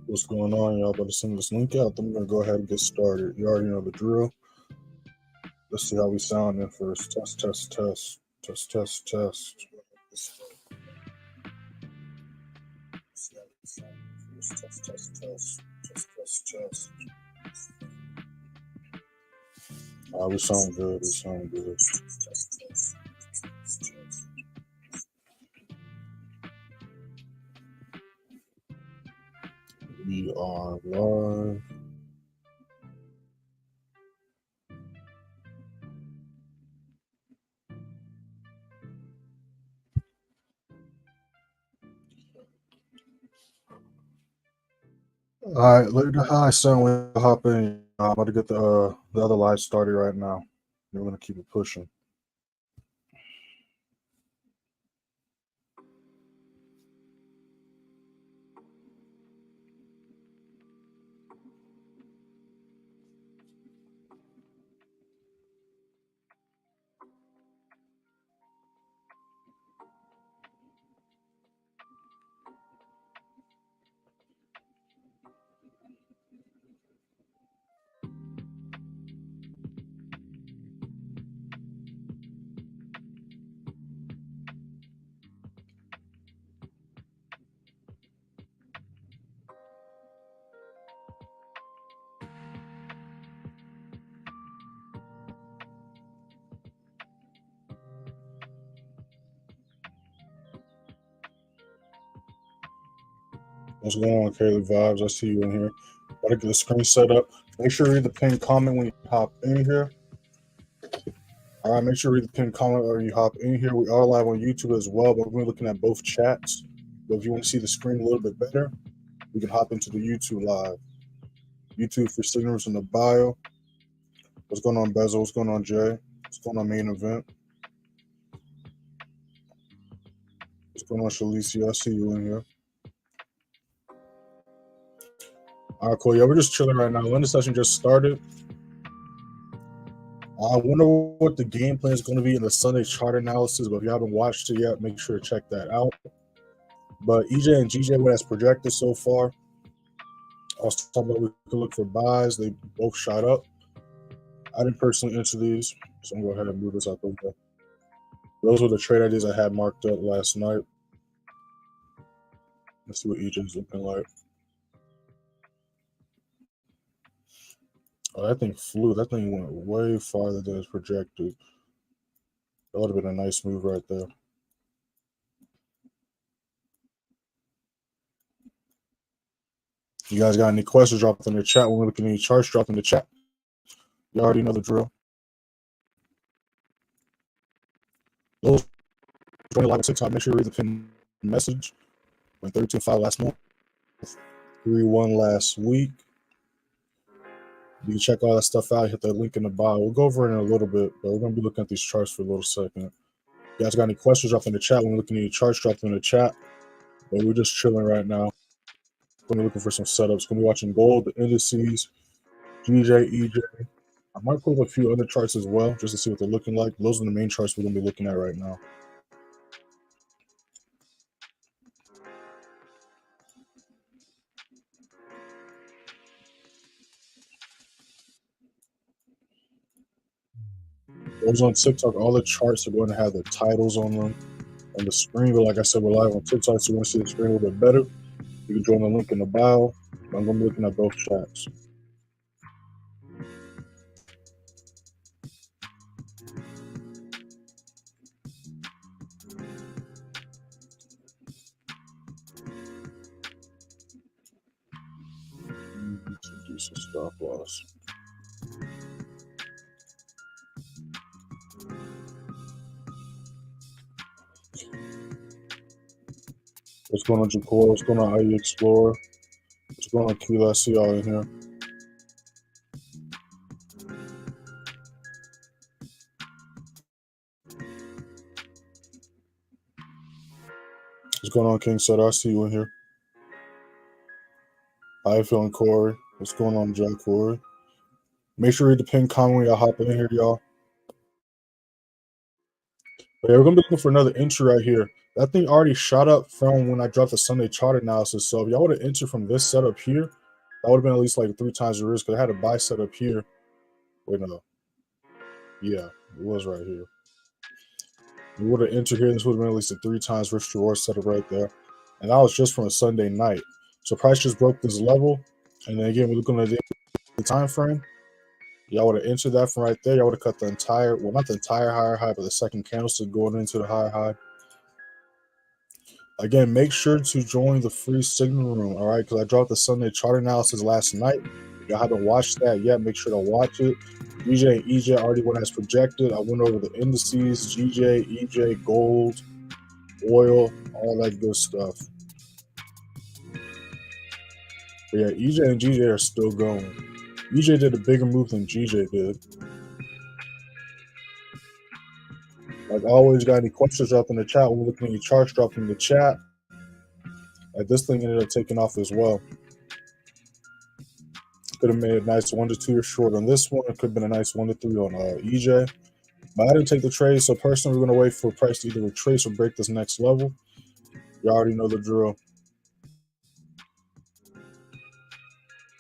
What's going on, y'all? About to send this link out. Then I'm gonna go ahead and get started. You already know the drill. Let's see how we sound in first. Test, test, test, test, test, test. Test, test, test, test, test, test. We sound good. We sound good. Test, test, test, test. We are live. All right, later. Hi, son. We'll hop in. I'm about to get the other live started right now. We're gonna keep it pushing. What's going on, Kaylee Vibes? I see you in here. Gotta get the screen set up. Make sure you read the pinned comment when you hop in here. All right, make sure you read the pinned comment when you hop in here. We are live on YouTube as well, but we're looking at both chats. But if you want to see the screen a little bit better, you can hop into the YouTube live. YouTube for signals in the bio. What's going on, Bezel? What's going on, Jay? What's going on, Main Event? What's going on, Shalicia? I see you in here. All right, cool. Yeah, we're just chilling right now. When the session just started, I wonder what the game plan is going to be in the Sunday chart analysis, but if you haven't watched it yet, make sure to check that out. But EJ and GJ, what has projected so far, I was talking about we could look for buys. They both shot up. I didn't personally enter these, so I'm going to go ahead and move this out the window. Those were the trade ideas I had marked up last night. Let's see what EJ's looking like. Oh, that thing flew. That thing went way farther than it's projected. That would have been a nice move right there. You guys got any questions, drop them in the chat. When we're looking at any charts, drop in the chat. You already know the drill. Those joining live on TikTok, make sure you read the pin message. Went 32.5 last month. 3-1 last week. You can check all that stuff out. Hit that link in the bio. We'll go over it in a little bit, but we're going to be looking at these charts for a little second. You guys got any questions, drop in the chat. When we're looking at any charts, drop them in the chat. But we're just chilling right now. Going to be looking for some setups. Going to be watching gold, the indices, GJ, EJ. I might pull up a few other charts as well, just to see what they're looking like. Those are the main charts we're going to be looking at right now. Those on TikTok, all the charts are going to have the titles on them on the screen. But like I said, we're live on TikTok, so you want to see the screen a little bit better, you can join the link in the bio. I'm going to be looking at both chats. Introduce a stop loss. What's going on, Jakor? What's going on, IE Explorer? What's going on, Akil? I see y'all in here. What's going on, King Sutter? I see you in here. How you feeling, Corey? What's going on, Jack Corey? Make sure you read the pin comment when y'all hop in here, y'all. But yeah, we're going to be looking for another entry right here. That thing already shot up from when I dropped the Sunday chart analysis. So if y'all would have entered from this setup here, that would have been at least like 3 times the risk, because I had a buy setup here. Wait, no. Yeah, it was right here. You would have entered here, this would have been at least a 3 times risk reward setup right there. And that was just from a Sunday night. So price just broke this level. And then again, we're looking at the time frame. Y'all would have entered that from right there. Y'all would have cut the entire, well, not the entire higher high, but the second candlestick going into the higher high. Again, make sure to join the free signal room, all right? Because I dropped the Sunday chart analysis last night. If y'all haven't watched that yet, make sure to watch it. DJ and EJ already went as projected. I went over the indices, GJ, EJ, gold, oil, all that good stuff. But yeah, EJ and GJ are still going. EJ did a bigger move than GJ did. Like always, got any questions, drop in the chat. We're looking at your charts, drop in the chat. Like this thing ended up taking off as well. Could have made a nice 1 to 2 short on this one. It could have been a nice 1 to 3 on EJ. But I didn't take the trade, so personally, we're going to wait for price to either retrace or break this next level. You already know the drill.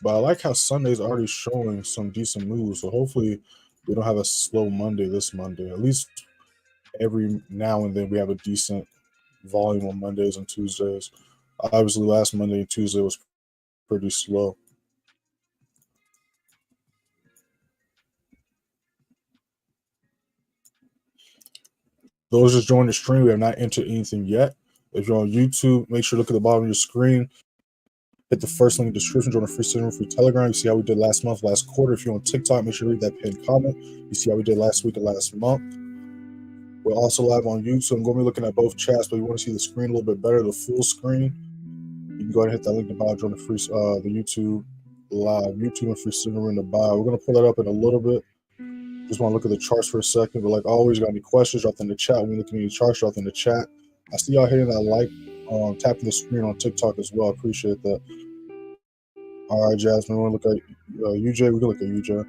But I like how Sunday's already showing some decent moves, so hopefully we don't have a slow Monday this Monday. At least every now and then we have a decent volume on Mondays and Tuesdays. Obviously, last Monday and Tuesday was pretty slow. Those just joined the stream, we have not entered anything yet. If you're on YouTube, make sure to look at the bottom of your screen. Hit the first link in the description, join the free signal, free Telegram. You see how we did last month, last quarter. If you're on TikTok, make sure to read that pinned comment. You see how we did last week and last month. We're also live on YouTube. I'm going to be looking at both chats, but you want to see the screen a little bit better, the full screen, you can go ahead and hit that link in the bio, join the free the YouTube live, YouTube and free signal in the bio. We're going to pull that up in a little bit. Just want to look at the charts for a second, but like always, got any questions, drop in the chat. When you're looking at your charts, drop in the chat. I see y'all hitting that like, tapping the screen on TikTok as well. I appreciate that. All right, Jasmine, we want to look at UJ. We can look at UJ.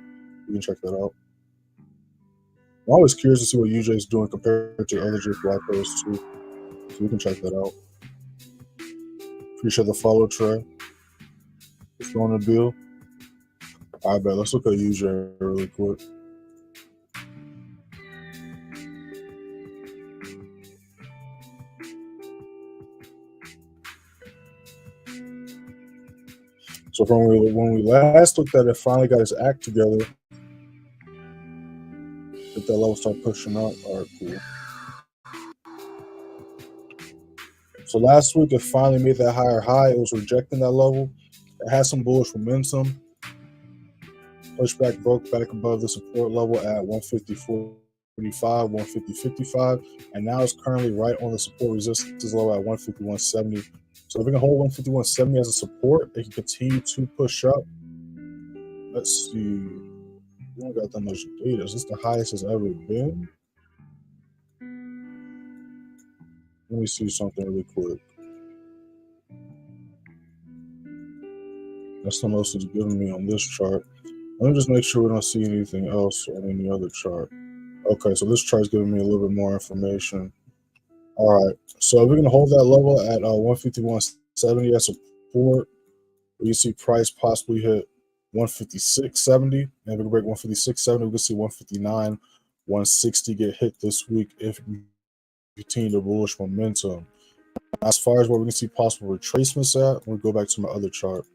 We can check that out. I'm always curious to see what UJ is doing compared to other GPY players too. So we can check that out. Appreciate the follow, Trey. What's going on, Bill? All right, bet. Let's look at UJ really quick. So from when we last looked at it, finally got his act together. If that level start pushing up, all right, cool. So last week it finally made that higher high. It was rejecting that level. It had some bullish momentum. Pushback broke back above the support level at 154.45, 150.55, and now it's currently right on the support resistance level at 151.70. So if we can hold 151.70 as a support, it can continue to push up. Let's see. We don't got that much data. Is this the highest it's ever been? Let me see something really quick. That's the most it's giving me on this chart. Let me just make sure we don't see anything else on any other chart. Okay, so this chart is giving me a little bit more information. All right, so if we're going to hold that level at 151.70 as support, you see price possibly hit 156.70. And if we can break 156.70, we can see 159, 160 get hit this week if we continue the bullish momentum. As far as where we can see possible retracements at, we'll go back to my other chart.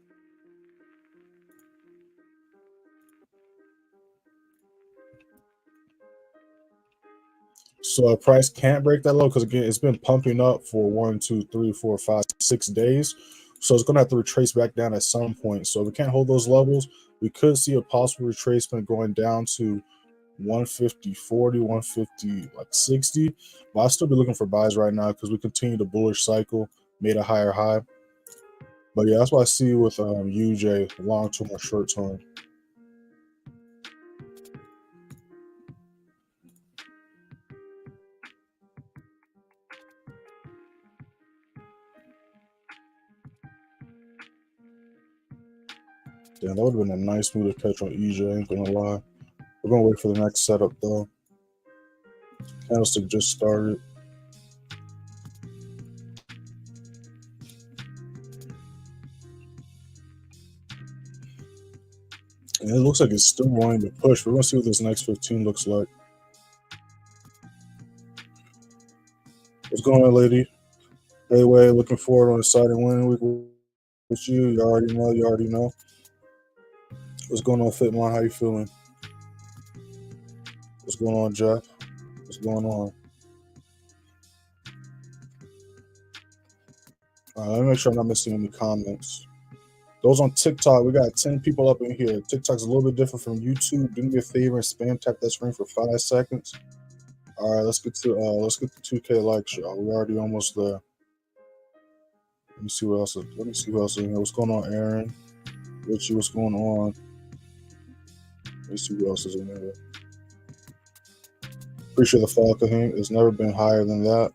So price can't break that low because again, it's been pumping up for 1, 2, 3, 4, 5, 6 days. So it's going to have to retrace back down at some point. So if we can't hold those levels, we could see a possible retracement going down to 150.40, 150.60. But I'll still be looking for buys right now because we continue the bullish cycle, made a higher high. But yeah, that's what I see with UJ, long term or short term. Damn, that would have been a nice move to catch on EJ, ain't gonna lie. We're gonna wait for the next setup though. Candlestick just started. And it looks like it's still wanting to push. We're going to see what this next 15 looks like. What's going on, lady? Hey, Way, looking forward on a exciting winning week with you. You already know. You already know. What's going on, Fitmon? How you feeling? What's going on, Jeff? What's going on? Let me make sure I'm not missing any comments. Those on TikTok, we got 10 people up in here. TikTok's a little bit different from YouTube. Do me a favor and spam tap that screen for 5 seconds. All right, let's get to 2K likes, y'all. We're already almost there. Let me see what else is in here. What's going on, Aaron? Richie, what's going on? Let me see what else is in here. Appreciate the fall, Kahim. It's never been higher than that.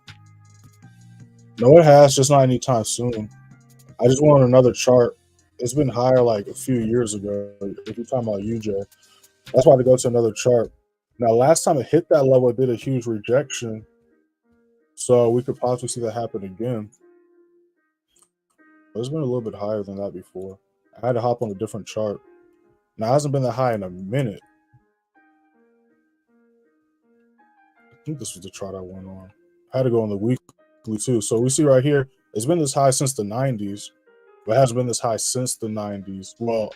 No, it has, just not anytime soon. I just want another chart. It's been higher like a few years ago. If you're talking about UJ, that's why to go to another chart. Now, last time it hit that level, it did a huge rejection. So we could possibly see that happen again. But it's been a little bit higher than that before. I had to hop on a different chart. Now, it hasn't been that high in a minute. I think this was the chart I went on. I had to go on the weekly too. So we see right here, it's been this high since the 90s. But it hasn't been this high since the 90s. Well,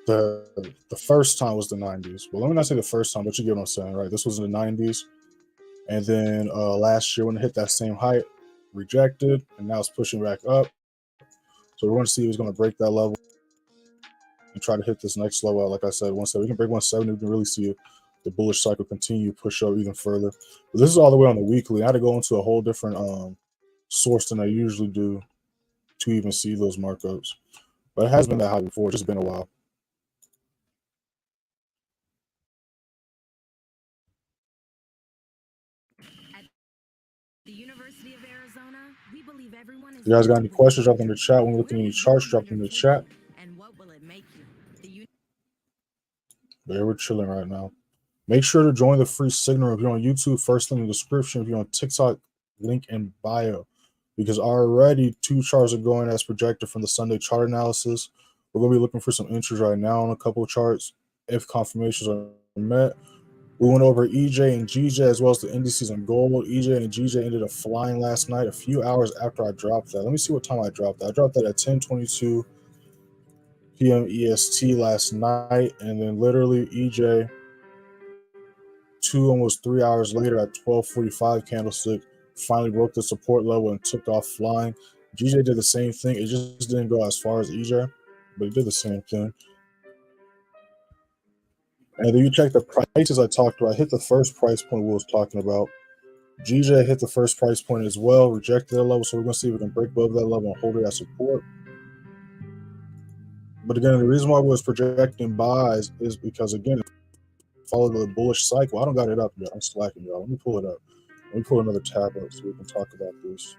the first time was the 90s. Well, let me not say the first time, but you get what I'm saying, right? This was in the 90s. And then last year when it hit that same height, rejected, and now it's pushing back up. So we're going to see if it's going to break that level and try to hit this next level. Like I said, once we can break 170, we can really see the bullish cycle continue push up even further. But this is all the way on the weekly. I had to go into a whole different source than I usually do to even see those markups. But it has been that high before. It's just been a while. The University of Arizona, we believe everyone is. You guys got any questions? Drop in the chat. When we're looking at any charts, drop in the chat. And what will it make you? But we're chilling right now. Make sure to join the free signal. If you're on YouTube, first link in the description. If you're on TikTok, link in bio. Because already 2 charts are going as projected from the Sunday chart analysis. We're going to be looking for some entries right now on a couple of charts if confirmations are met. We went over EJ and GJ as well as the indices on gold. EJ and GJ ended up flying last night a few hours after I dropped that. Let me see what time I dropped that. I dropped that at 10:22 p.m. EST last night, and then literally EJ almost 3 hours later at 12:45 candlestick finally broke the support level and took off flying. GJ did the same thing. It just didn't go as far as EJ, but it did the same thing. And then you check the prices I talked about. I hit the first price point we was talking about. GJ hit the first price point as well, rejected that level. So we're going to see if we can break above that level and hold it as support. But again, the reason why we was projecting buys is because, again, follow the bullish cycle. I don't got it up yet. I'm slacking, y'all. Let me pull it up. Let me pull another tab up so we can talk about this.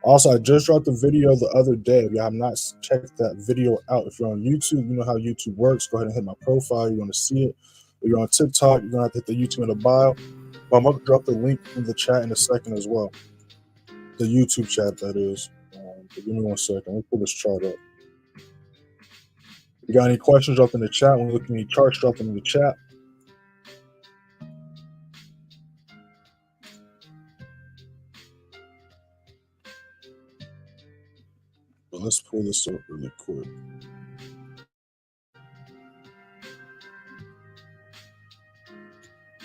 Also, I just dropped the video the other day. If you have not checked that video out, if you're on YouTube, you know how YouTube works. Go ahead and hit my profile. You're going to see it. If you're on TikTok, you're going to have to hit the YouTube in the bio. But I'm going to drop the link in the chat in a second as well. The YouTube chat, that is. Give me 1 second. Let me pull this chart up. If you got any questions, drop in the chat. When we're looking at any charts, drop them in the chat. But let's pull this up really quick.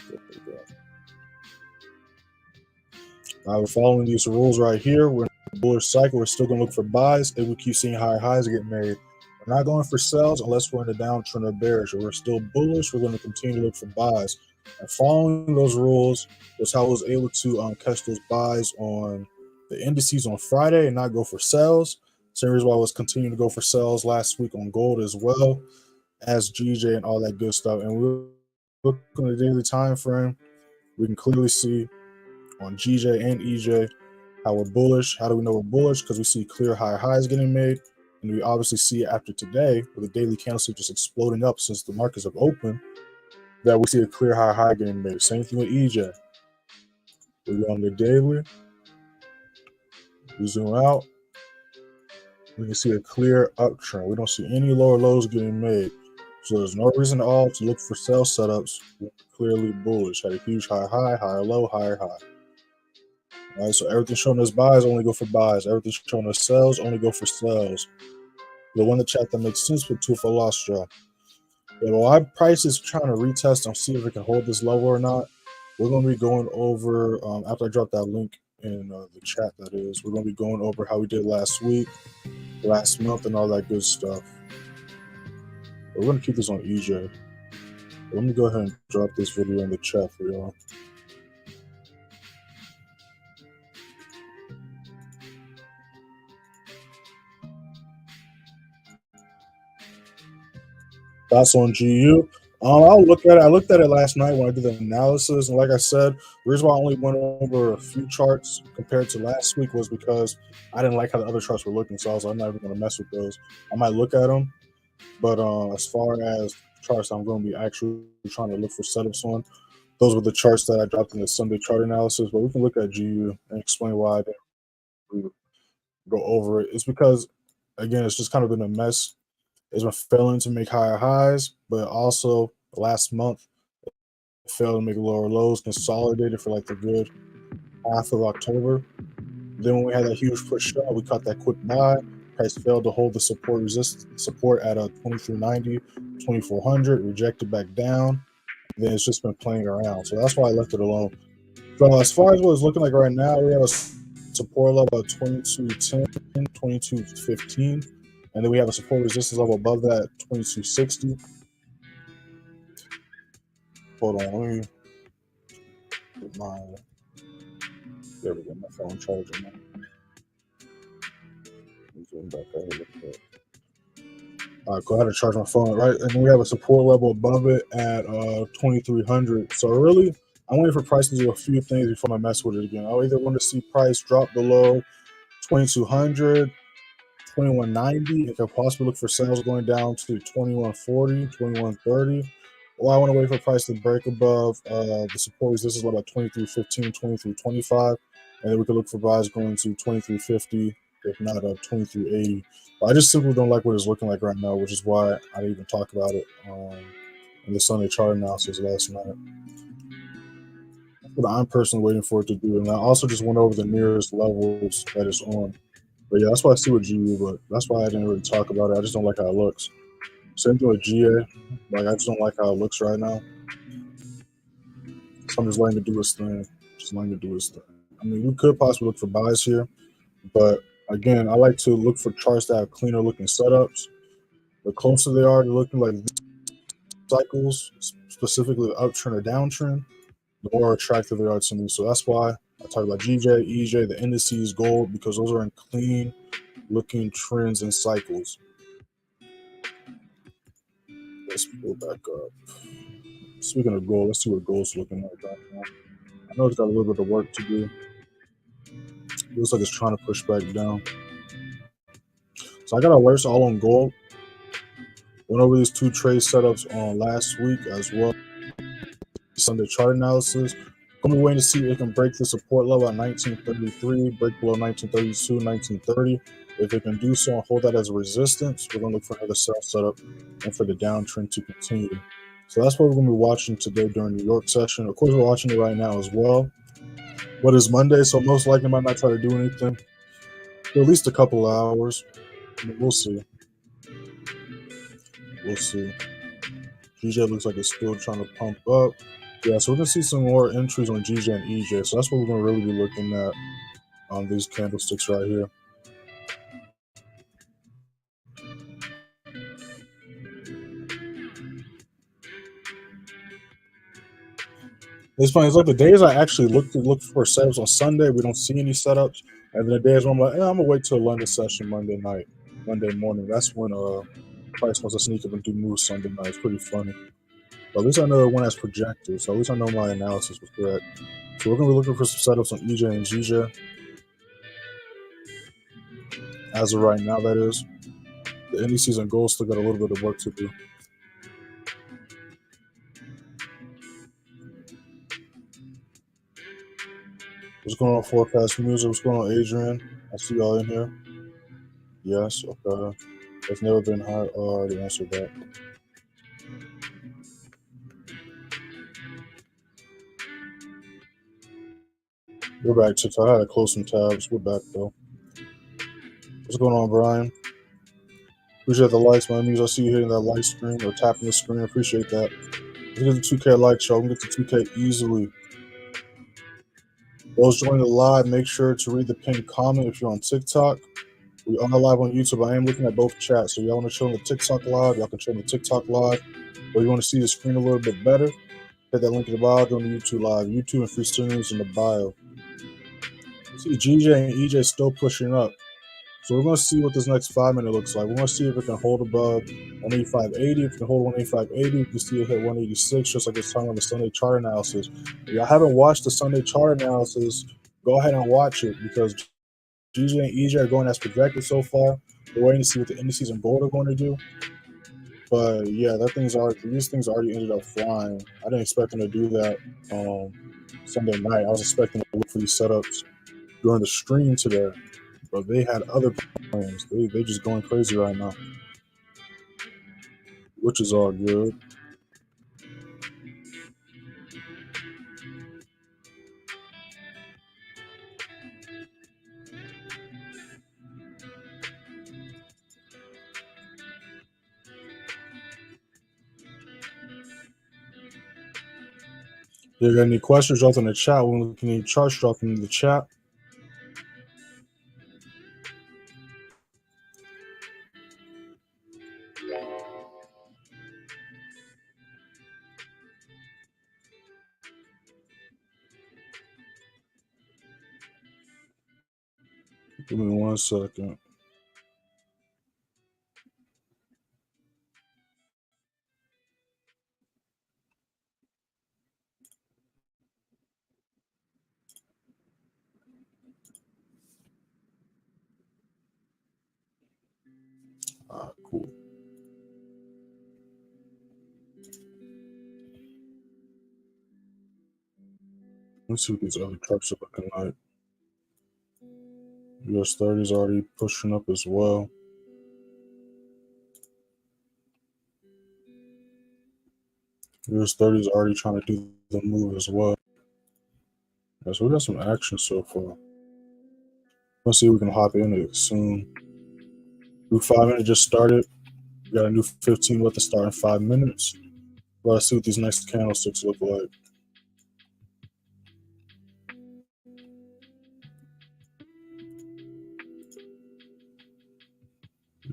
There we go. Now we're following these rules right here. We're in a bullish cycle. We're still going to look for buys. If we keep seeing higher highs get made, we're not going for sells unless we're in a downtrend or bearish. If we're still bullish, we're going to continue to look for buys. And following those rules was how I was able to catch those buys on the indices on Friday and not go for sells. Same reason why I was continuing to go for sells last week on gold as well as GJ and all that good stuff. And we're looking at the daily time frame. We can clearly see on GJ and EJ how we're bullish. How do we know we're bullish? Because we see clear higher highs getting made. And we obviously see it after today with the daily candlestick just exploding up since the markets have opened, that we see a clear higher high getting made. Same thing with EJ. We go on the daily. We zoom out. We can see a clear uptrend. We don't see any lower lows getting made. So there's no reason at all to look for sell setups. Clearly bullish. Had a huge higher high, higher low, higher high. All right, so everything showing us buys, only go for buys. Everything showing us sells, only go for sells. The one in the chat that makes sense with two for loss draw. Yeah, well, our price is trying to retest and see if it can hold this level or not. We're going to be going over, after I drop that link in the chat, that is, we're going to be going over how we did last week, last month, and all that good stuff. We're going to keep this on EJ. Let me go ahead and drop this video in the chat for y'all. That's on GU. I'll look at it. I looked at it last night when I did the analysis, and like I said, the reason why I only went over a few charts compared to last week was because I didn't like how the other charts were looking, so I was like, I'm not even going to mess with those. I might look at them, but as far as charts I'm going to be actually trying to look for setups on, those were the charts that I dropped in the Sunday chart analysis, but we can look at GU and explain why I didn't go over it. It's because, again, it's just kind of been a mess. It's been failing to make higher highs, but also last month it failed to make lower lows, consolidated for like the good half of October. Then when we had that huge push up, we caught that quick buy. Price failed to hold the support at a 2390, 2400, rejected back down. Then it's just been playing around. So that's why I left it alone. So as far as what it's looking like right now, we have a support level of 2210, 2215. And then we have a support resistance level above that at 2260. Hold on, let me get my, there we go, my phone charger now. Back out. All right, go ahead and charge my phone, right? And then we have a support level above it at 2300. So really, I'm waiting for price to do a few things before I mess with it again. I either want to see price drop below 2200, 2190. It could possibly look for sales going down to 2140, 2130. Or I want to wait for price to break above the support resistance level at 2315, 2325. And then we could look for buys going to 2350, if not 2380. But I just simply don't like what it's looking like right now, which is why I didn't even talk about it in the Sunday chart analysis last night. That's what I'm personally waiting for it to do. And I also just went over the nearest levels that it's on. But yeah, that's why I see with GU, but that's why I didn't really talk about it. I just don't like how it looks. Same thing with GA. Like, I just don't like how it looks right now. So I'm just letting it do its thing. Just letting it do its thing. I mean, we could possibly look for buys here, but again, I like to look for charts that have cleaner looking setups. The closer they are to looking like cycles, specifically the uptrend or downtrend, the more attractive they are to me. So that's why I talk about GJ, EJ, the indices, gold, because those are in clean looking trends and cycles. Let's pull back up. Speaking of gold, let's see what gold's looking like right now. I know it's got a little bit of work to do. It looks like it's trying to push back down. So I got alerts all on gold. Went over these two trade setups on last week as well. Sunday chart analysis. I'm going to be waiting to see if it can break the support level at 1933, break below 1932, 1930. If it can do so and hold that as a resistance, we're going to look for another sell setup and for the downtrend to continue. So that's what we're going to be watching today during New York session. Of course, we're watching it right now as well. What is Monday? So most likely I might not try to do anything for at least a couple of hours. We'll see. We'll see. GJ looks like it's still trying to pump up. Yeah, so we're going to see some more entries on GJ and EJ. So that's what we're going to really be looking at on these candlesticks right here. It's funny. It's like the days I actually look for setups on Sunday, we don't see any setups. And then the days when I'm like, I'm going to wait till London session Monday night, Monday morning. That's when price wants to sneak up and do moves Sunday night. It's pretty funny. But at least I know when that's projected. So at least I know my analysis was correct. So we're going to be looking for some setups on EJ and GJ. As of right now, that is. The indices and gold still got a little bit of work to do. What's going on, Forecast Music? What's going on, Adrian? I see y'all in here. Yes, okay. It's never been high. Oh, I already answered that. We're back to I had to close some tabs. We're back though. What's going on, Brian? Appreciate the likes, my amigos. I see you hitting that like screen or tapping the screen. Appreciate that. Let's get to 2K likes, y'all. We can get to 2K easily. Those joining the live, make sure to read the pinned comment if you're on TikTok. We are live on YouTube. I am looking at both chats. So y'all want to show the TikTok live, y'all can show the TikTok live. Or you want to see the screen a little bit better, hit that link in the bio, join the YouTube live. YouTube and free streamers in the bio. See GJ and EJ still pushing up. So we're going to see what this next 5 minute looks like. We're going to see if it can hold above 185.80. If it can hold 185.80, you can see it hit 186, just like it's talking on the Sunday chart analysis. If y'all haven't watched the Sunday chart analysis, go ahead and watch it because GJ and EJ are going as projected so far. We're waiting to see what the indices and gold are going to do. But yeah, these things already ended up flying. I didn't expect them to do that Sunday night. I was expecting to look for these setups during the stream today, but they had other plans. They just going crazy right now, which is all good. If you got any questions, drop in the chat. We're looking at charts, drop in the chat. Give me 1 second. Cool. Let's see what these other charts are looking like. US30 is already pushing up as well. US30 is already trying to do the move as well. Yeah, so we got some action so far. Let's see if we can hop in it soon. New 5 minute just started. We got a new 15 left to start in 5 minutes. Let's see what these next candlesticks look like.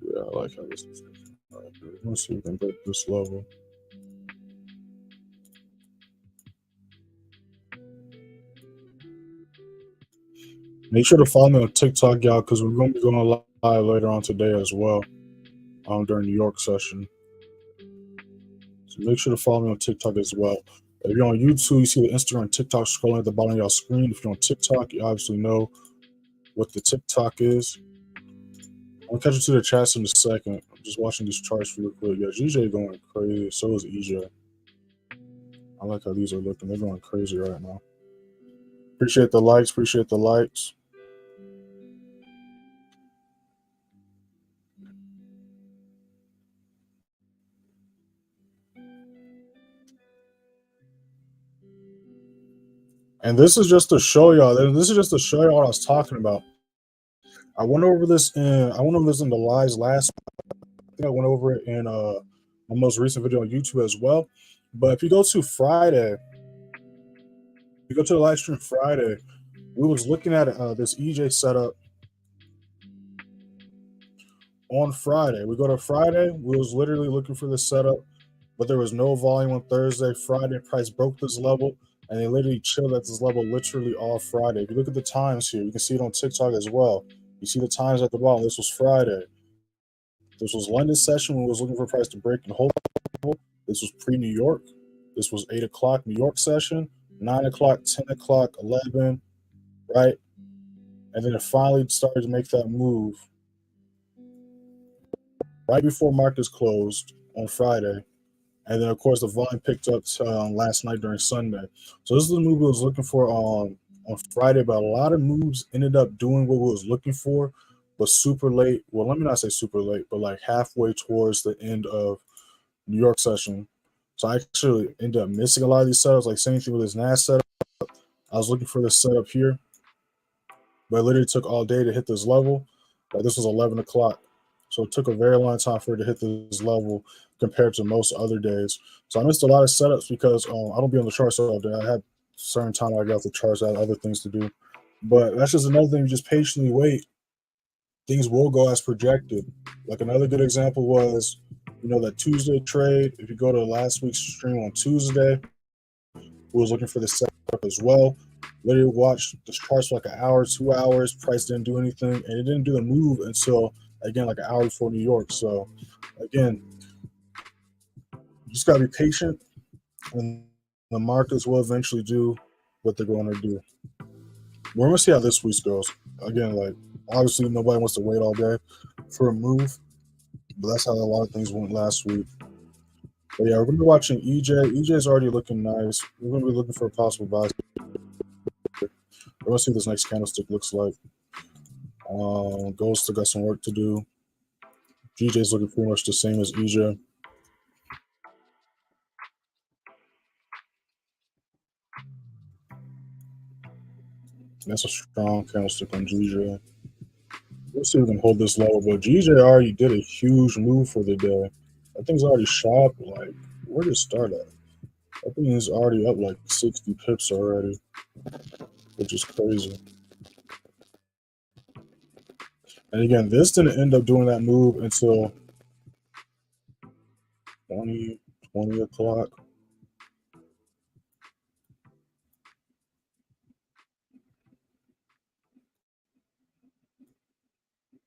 Yeah, I like how this is. Let's see if we can break this level. Make sure to follow me on TikTok, y'all, because we're going to be going live later on today as well during New York session. So make sure to follow me on TikTok as well. If you're on YouTube, you see the Instagram and TikTok scrolling at the bottom of y'all screen. If you're on TikTok, you obviously know what the TikTok is. I'll catch you to the chats in a second. I'm just watching these charts real quick. Yeah, GJ going crazy. So is EJ. I like how these are looking. They're going crazy right now. Appreciate the likes. Appreciate the likes. And this is just to show y'all. This is just to show y'all what I was talking about. I went over this in the lives last. I think I went over it in my most recent video on YouTube as well. But if you go to Friday, you go to the live stream Friday, we was looking at this EJ setup on Friday. We go to Friday, we was literally looking for this setup, but there was no volume on Thursday. Friday, price broke this level, and they literally chilled at this level literally all Friday. If you look at the times here, you can see it on TikTok as well. You see the times at the bottom. This was Friday. This was London session when we was looking for price to break and hold. This was pre-New York. This was 8 o'clock New York session, 9 o'clock, 10 o'clock, 11, right? And then it finally started to make that move right before markets closed on Friday. And then, of course, the volume picked up last night during Sunday. So this is the move we was looking for on Friday, but a lot of moves ended up doing what we was looking for, but super late. Well, let me not say super late, but like halfway towards the end of New York session. So I actually ended up missing a lot of these setups. Like same thing with this NAS setup. I was looking for this setup here. but it literally took all day to hit this level. Like this was 11 o'clock. So it took a very long time for it to hit this level compared to most other days. So I missed a lot of setups because I don't be on the charts all day. I had certain time I got the charts, I had other things to do. But that's just another thing. You just patiently wait. Things will go as projected. Like another good example was, that Tuesday trade. If you go to last week's stream on Tuesday, we was looking for the setup as well. Literally watched the charts for like an hour, 2 hours. Price didn't do anything, and it didn't do the move until again like an hour before New York. So again, you just gotta be patient, and the markets will eventually do what they're going to do. We're gonna see how this week goes. Again, like obviously nobody wants to wait all day for a move, but that's how a lot of things went last week. But yeah, we're gonna be watching EJ. EJ's already looking nice. We're gonna be looking for a possible buy. We're gonna see what this next candlestick looks like. Gold still got some work to do. GJ's looking pretty much the same as EJ. That's a strong candlestick on GJ. We'll see if we can hold this level, but GJ already did a huge move for the day. That thing's already shot up, like, where did it start at? That thing is already up like 60 pips already, which is crazy. And again, this didn't end up doing that move until 20 o'clock.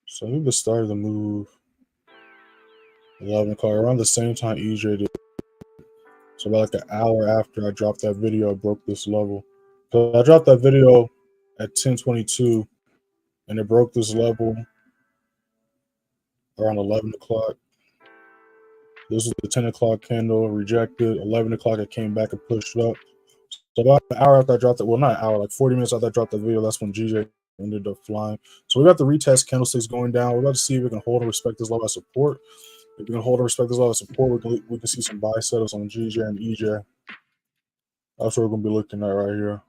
So I think the start of the move, 11 o'clock, around the same time EJ did. So about like an hour after I dropped that video, I broke this level. So I dropped that video at 10:22, and it broke this level around 11 o'clock. This was the 10 o'clock candle, rejected. 11 o'clock, it came back and pushed up. So about an hour after I dropped it, well, not an hour, like 40 minutes after I dropped the video, that's when GJ ended up flying. So we got the retest candlesticks going down. We're about to see if we can hold and respect this level of support. If we can hold and respect this level of support, we can see some buy setups on GJ and EJ. That's what we're going to be looking at right here.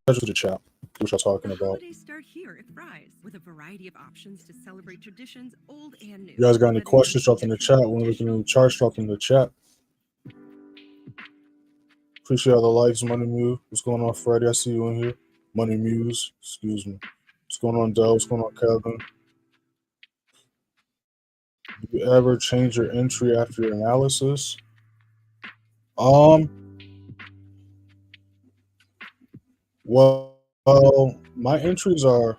That's the chat, which I'm talking about. Holidays start here at Fry's with a variety of options to celebrate traditions old and new. You guys got any questions? Drop in the chat. When we're looking at the charts, drop in the chat. Appreciate all the likes, Money Muse. What's going on, Freddie? I see you in here. Money Muse, excuse me. What's going on, Dell? What's going on, Kevin? Do you ever change your entry after your analysis? Well, my entries are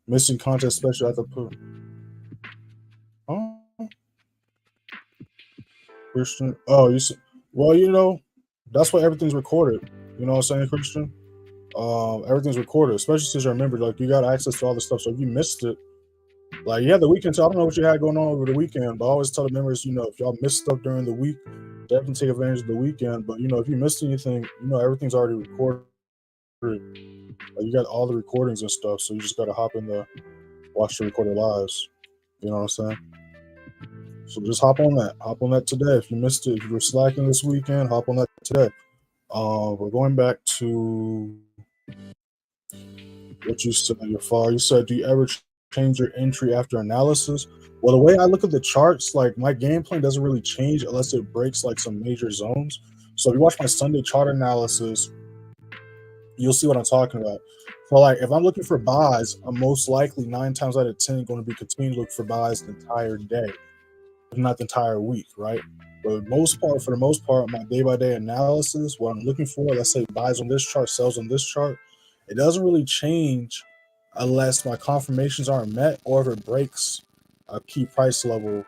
missing content special at the put. Christian. Oh, you see. Well, that's why everything's recorded. You know what I'm saying, Christian? Everything's recorded, especially since you remember, like, you got access to all this stuff. So if you missed it, like, you had the weekend. So I don't know what you had going on over the weekend, but I always tell the members, if y'all missed stuff during the week, definitely take advantage of the weekend. But if you missed anything, everything's already recorded. Like, you got all the recordings and stuff, so you just gotta hop in the watch the recorded lives. You know what I'm saying? So just hop on that. Hop on that today. If you missed it, if you were slacking this weekend, hop on that today. We're going back to what you said, your fall. You said, do you ever change your entry after analysis? Well, the way I look at the charts, like, my game plan doesn't really change unless it breaks like some major zones. So if you watch my Sunday chart analysis, you'll see what I'm talking about. So, like, if I'm looking for buys, I'm most likely 9 times out of 10 going to be continuing to look for buys the entire day, if not the entire week, right? But for the most part, my day-by-day analysis, what I'm looking for, let's say buys on this chart, sells on this chart, it doesn't really change unless my confirmations aren't met or if it breaks a key price level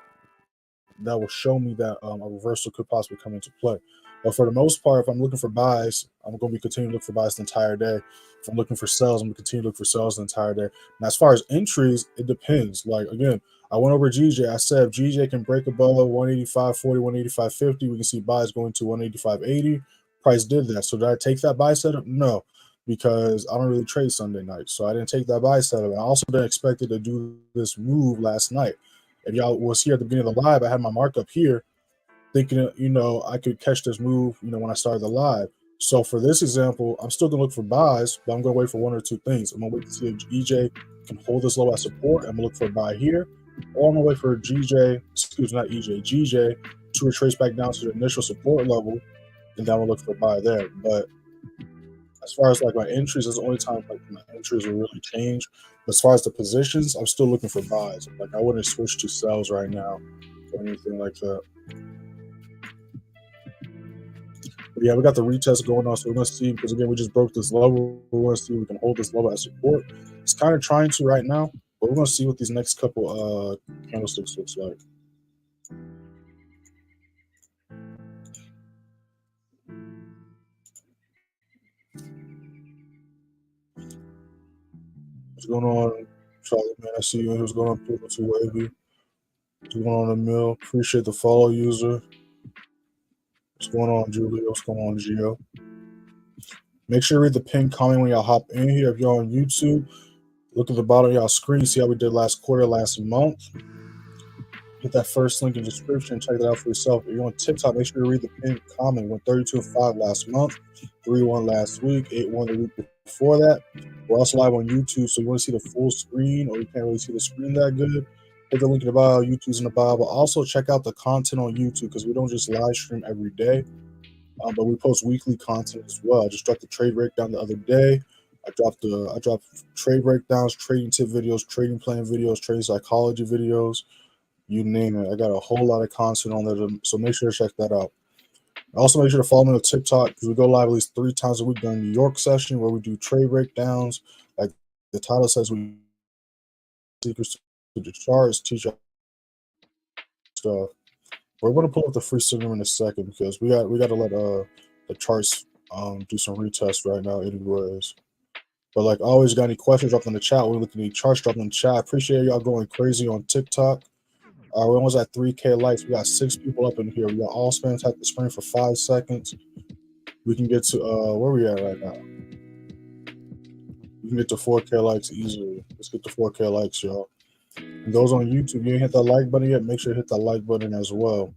that will show me that a reversal could possibly come into play. But for the most part, if I'm looking for buys, I'm going to be continuing to look for buys the entire day. If I'm looking for sells, I'm going to continue to look for sells the entire day. Now, as far as entries, it depends. Like, again, I went over GJ. I said if GJ can break above 185.40, 185.50, we can see buys going to 185.80. Price did that. So did I take that buy setup? No, because I don't really trade Sunday night. So I didn't take that buy setup. I also didn't expect it to do this move last night. If y'all was here at the beginning of the live, I had my markup here thinking, I could catch this move, when I started the live. So for this example, I'm still gonna look for buys, but I'm gonna wait for one or two things. I'm gonna wait to see if EJ can hold this low at support. I'm gonna look for a buy here, or I'm gonna wait for GJ to retrace back down to the initial support level, and then I'm gonna look for a buy there. But as far as like my entries, that's the only time like my entries will really change. But as far as the positions, I'm still looking for buys. Like I wouldn't switch to sells right now or anything like that. But yeah, we got the retest going on, so we're gonna see, because again we just broke this level. We're gonna see if we can hold this level as support. It's kind of trying to right now, but we're gonna see what these next couple candlesticks looks like. What's going on, Charlie, man? I see you. What's going on, people? To Wavy. What's going on, Emil? Appreciate the follow, user. What's going on, Julia? What's going on, Gio? Make sure you read the pinned comment when y'all hop in here. If you're on YouTube, look at the bottom of y'all screen. See how we did last quarter, last month. Hit that first link in the description. Check that out for yourself. If you're on TikTok, make sure you read the pinned comment. Went 32.5 last month, 3-1 last week, 8-1 the week before that. We're also live on YouTube, so you want to see the full screen, or you can't really see the screen that good, hit the link in the bio. YouTube's in the bio. But also check out the content on YouTube, because we don't just live stream every day, but we post weekly content as well. I just dropped the trade breakdown the other day. I dropped trade breakdowns, trading tip videos, trading plan videos, trading psychology videos. You name it. I got a whole lot of content on there, so make sure to check that out. Also, make sure to follow me on TikTok, because we go live at least 3 times a week during New York session, where we do trade breakdowns. Like the title says, we secrets to the charts, teach stuff. We're going to pull up the free signal in a second, because we got to let the charts do some retests right now, anyways. But like always, got any questions, drop in the chat. We're looking at the charts, drop in the chat. Appreciate y'all going crazy on TikTok. We're almost at 3K likes. We got 6 people up in here. We got all spam tap the screen for 5 seconds. We can get to where we at right now. We can get to 4K likes easily. Let's get to 4K likes, y'all. And those on YouTube, you ain't hit that like button yet, make sure to hit that like button as well.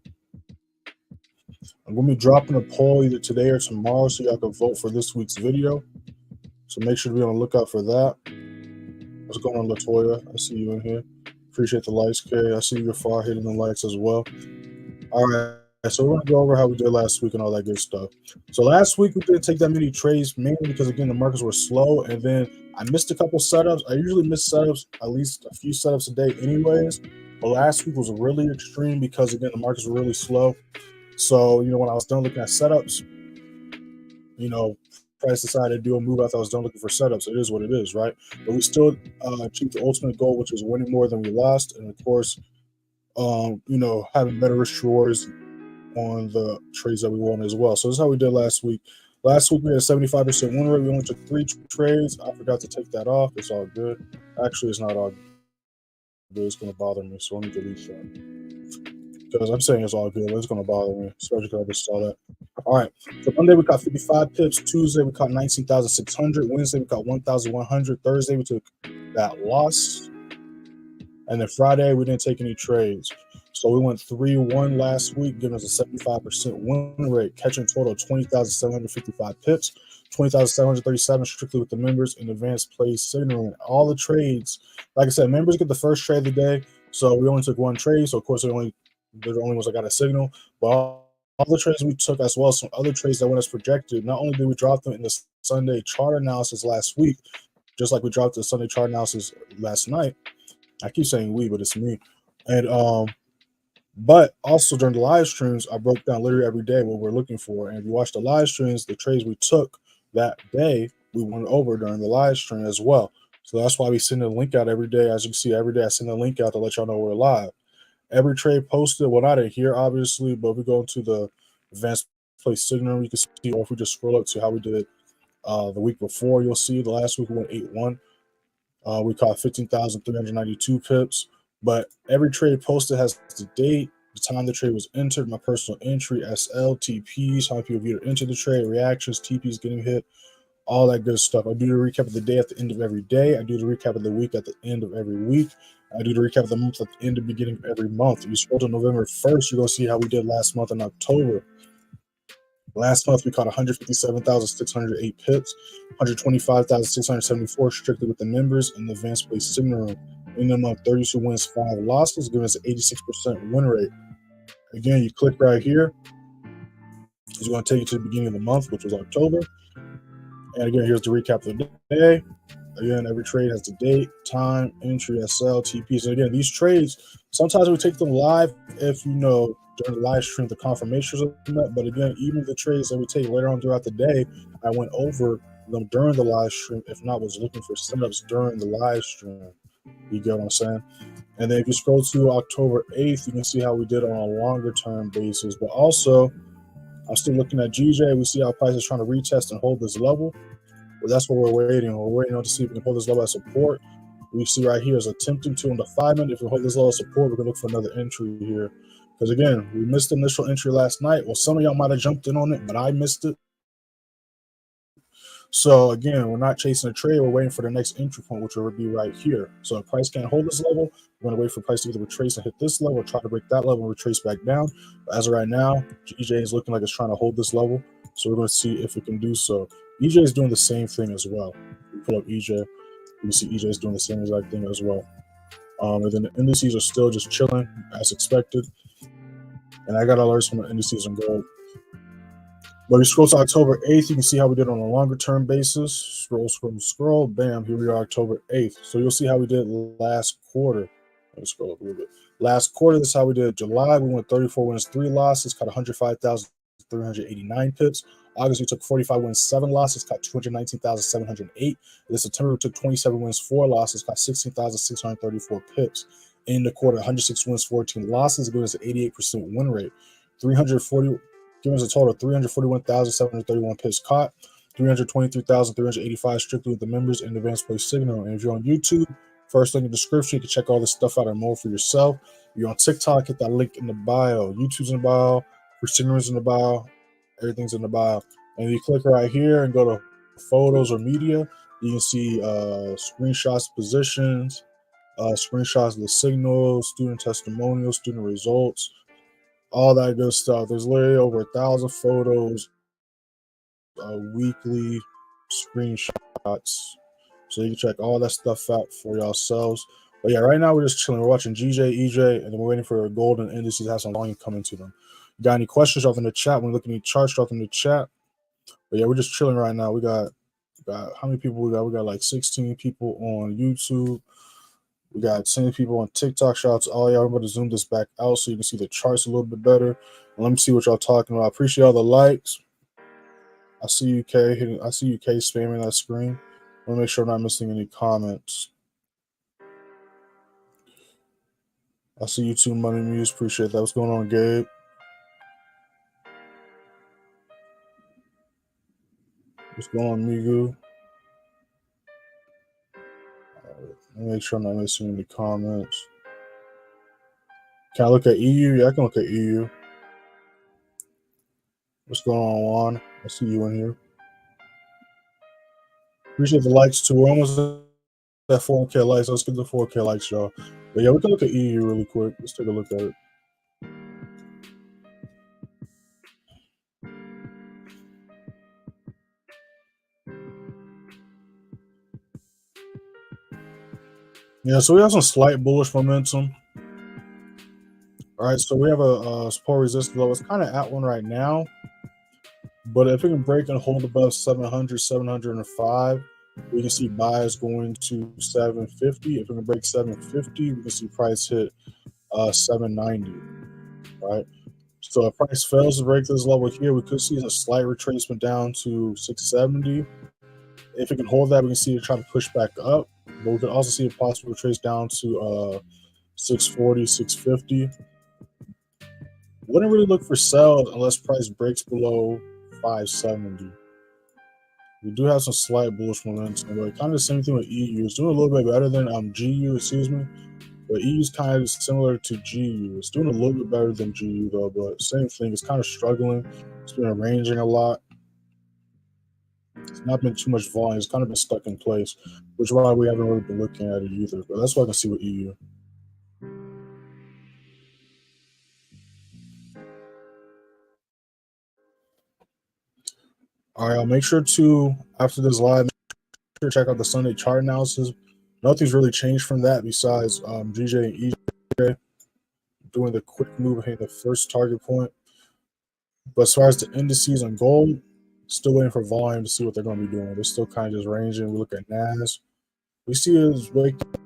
I'm gonna be dropping a poll either today or tomorrow, so y'all can vote for this week's video. So make sure to be on the lookout for that. What's going on, Latoya? I see you in here. Appreciate the likes, Kay. I see you're far hitting the likes as well. All right, so we're going to go over how we did last week and all that good stuff. So last week we didn't take that many trades, mainly because, again, the markets were slow, and then I missed a couple setups. I usually miss setups, at least a few setups a day anyways, but last week was really extreme because, again, the markets were really slow. So, when I was done looking at setups, price decided to do a move after I was done looking for setups. It is what it is, right? But we still achieved the ultimate goal, which was winning more than we lost, and of course, having better risk rewards on the trades that we won as well. So this is how we did last week. Last week we had a 75% win rate. We only took 3 trades. I forgot to take that off. It's all good. Actually, it's not all good. It's going to bother me, so let me delete that. Because I'm saying it's all good, but it's going to bother me, especially because I just saw that. All right. So Monday we caught 55 pips. Tuesday we caught 19,600. Wednesday we caught 1,100. Thursday we took that loss. And then Friday we didn't take any trades. So we went 3-1 last week, giving us a 75% win rate, catching a total of 20,755 pips, 20,737 strictly with the members in advanced play signaling. All the trades, like I said, members get the first trade of the day. So we only took 1 trade. So of course they're the only ones that got a signal. But all the trades we took, as well as some other trades that went as projected. Not only did we drop them in the Sunday chart analysis last week, just like we dropped the Sunday chart analysis last night. I keep saying we, but it's me. And but also during the live streams, I broke down literally every day what we're looking for. And if you watch the live streams, the trades we took that day, we went over during the live stream as well. So that's why we send a link out every day. As you can see, every day I send a link out to let y'all know we're live. Every trade posted, well, not in here, obviously, but if we go into the advanced play signal, you can see, or if we just scroll up to how we did the week before, you'll see the last week we went 8-1. We caught 15,392 pips. But every trade posted has the date, the time the trade was entered, my personal entry, SL, TPs, how many people viewed or entered the trade, reactions, TPs getting hit, all that good stuff. I do the recap of the day at the end of every day. I do the recap of the week at the end of every week. I do the recap of the month at the end of beginning of every month. If you scroll to November 1st, you're going to see how we did last month in October. Last month, we caught 157,608 pips, 125,674 strictly with the members in the advanced play signal room. In the month, 32 wins, 5 losses, giving us an 86% win rate. Again, you click right here. It's going to take you to the beginning of the month, which was October. And again, here's the recap of the day. Again, every trade has the date, time, entry, SL, TP. So again, these trades, sometimes we take them live if during the live stream, the confirmations of them. But again, even the trades that we take later on throughout the day, I went over them during the live stream. If not, was looking for setups during the live stream. You get what I'm saying? And then if you scroll to October 8th, you can see how we did on a longer term basis. But also, I'm still looking at GJ. We see how price is trying to retest and hold this level. Well, that's what we're waiting on. We're waiting on to see if we can hold this level as support. We see right here is attempting to on the 5 minute. If we hold this level of support, we're going to look for another entry here. Because again, we missed the initial entry last night. Well, some of y'all might have jumped in on it, but I missed it. So again, we're not chasing a trade. We're waiting for the next entry point, which will be right here. So if price can't hold this level, we're going to wait for price to either retrace and hit this level or try to break that level and retrace back down. But as of right now, GJ is looking like it's trying to hold this level. So we're going to see if it can do so. EJ is doing the same thing as well. We pull up EJ. You can see EJ is doing the same exact thing as well. And then the indices are still just chilling as expected. And I got alerts from the indices on gold. But we scroll to October 8th, you can see how we did on a longer term basis. Scroll. Bam, here we are, October 8th. So you'll see how we did last quarter. Let me scroll up a little bit. Last quarter, this is how we did July. We went 34 wins, 3 losses, caught 105,389 pips. August, we took 45 wins, 7 losses, caught 219,708. This September, we took 27 wins, 4 losses, caught 16,634 pips. In the quarter, 106 wins, 14 losses, giving us an 88% win rate. 340. Giving us a total of 341,731 pips caught, 323,385 strictly with the members in advanced play signal. And if you're on YouTube, first link in the description, you can check all this stuff out and more for yourself. If you're on TikTok, hit that link in the bio. YouTube's in the bio, for signals in the bio, everything's in the bio. And you click right here and go to photos or media, you can see screenshots, positions, screenshots of the signals, student testimonials, student results, all that good stuff. There's literally over 1,000 photos, weekly screenshots. So you can check all that stuff out for yourselves. But yeah, right now we're just chilling. We're watching GJ, EJ, and then we're waiting for golden indices to have some volume coming to them. You got any questions, drop in the chat. When looking at charts, drop in the chat. But yeah, we're just chilling right now. We got how many people we got? We got like 16 people on YouTube. We got 10 people on TikTok. Shout out to all y'all. I'm going to zoom this back out so you can see the charts a little bit better. And let me see what y'all talking about. I appreciate all the likes. I see you, K. I see you, K, spamming that screen. I want to make sure I'm not missing any comments. I see you too, Money Muse. Appreciate that. What's going on, Gabe? What's going on, Migu? Let me make sure I'm not missing any comments. Can I look at EU? Yeah, I can look at EU. What's going on, Juan? I see you in here. Appreciate the likes too. We're almost at 4K likes. Let's get the 4K likes, y'all. But yeah, we can look at EU really quick. Let's take a look at it. Yeah, so we have some slight bullish momentum. All right, so we have a support resistance level. It's kind of at one right now. But if it can break and hold above 700, 705, we can see buys going to 750. If it can break 750, we can see price hit 790. Right. So if price fails to break this level here, we could see a slight retracement down to 670. If it can hold that, we can see it try to push back up. But we could also see a possible retrace down to 640, 650. Wouldn't really look for sell unless price breaks below 570. We do have some slight bullish momentum, but kind of the same thing with EU. It's doing a little bit better than GU, excuse me. But EU is kind of similar to GU. It's doing a little bit better than GU though, but same thing. It's kind of struggling. It's been arranging a lot. It's not been too much volume. It's kind of been stuck in place, which is why we haven't really been looking at it either. But that's what I can see with EU. All right, I'll make sure to, after this live, make sure to check out the Sunday chart analysis. Nothing's really changed from that besides GJ and EJ doing the quick move hitting the first target point. But as far as the indices on gold, still waiting for volume to see what they're going to be doing. They're still kind of just ranging. We look at NAS. We see it is waking up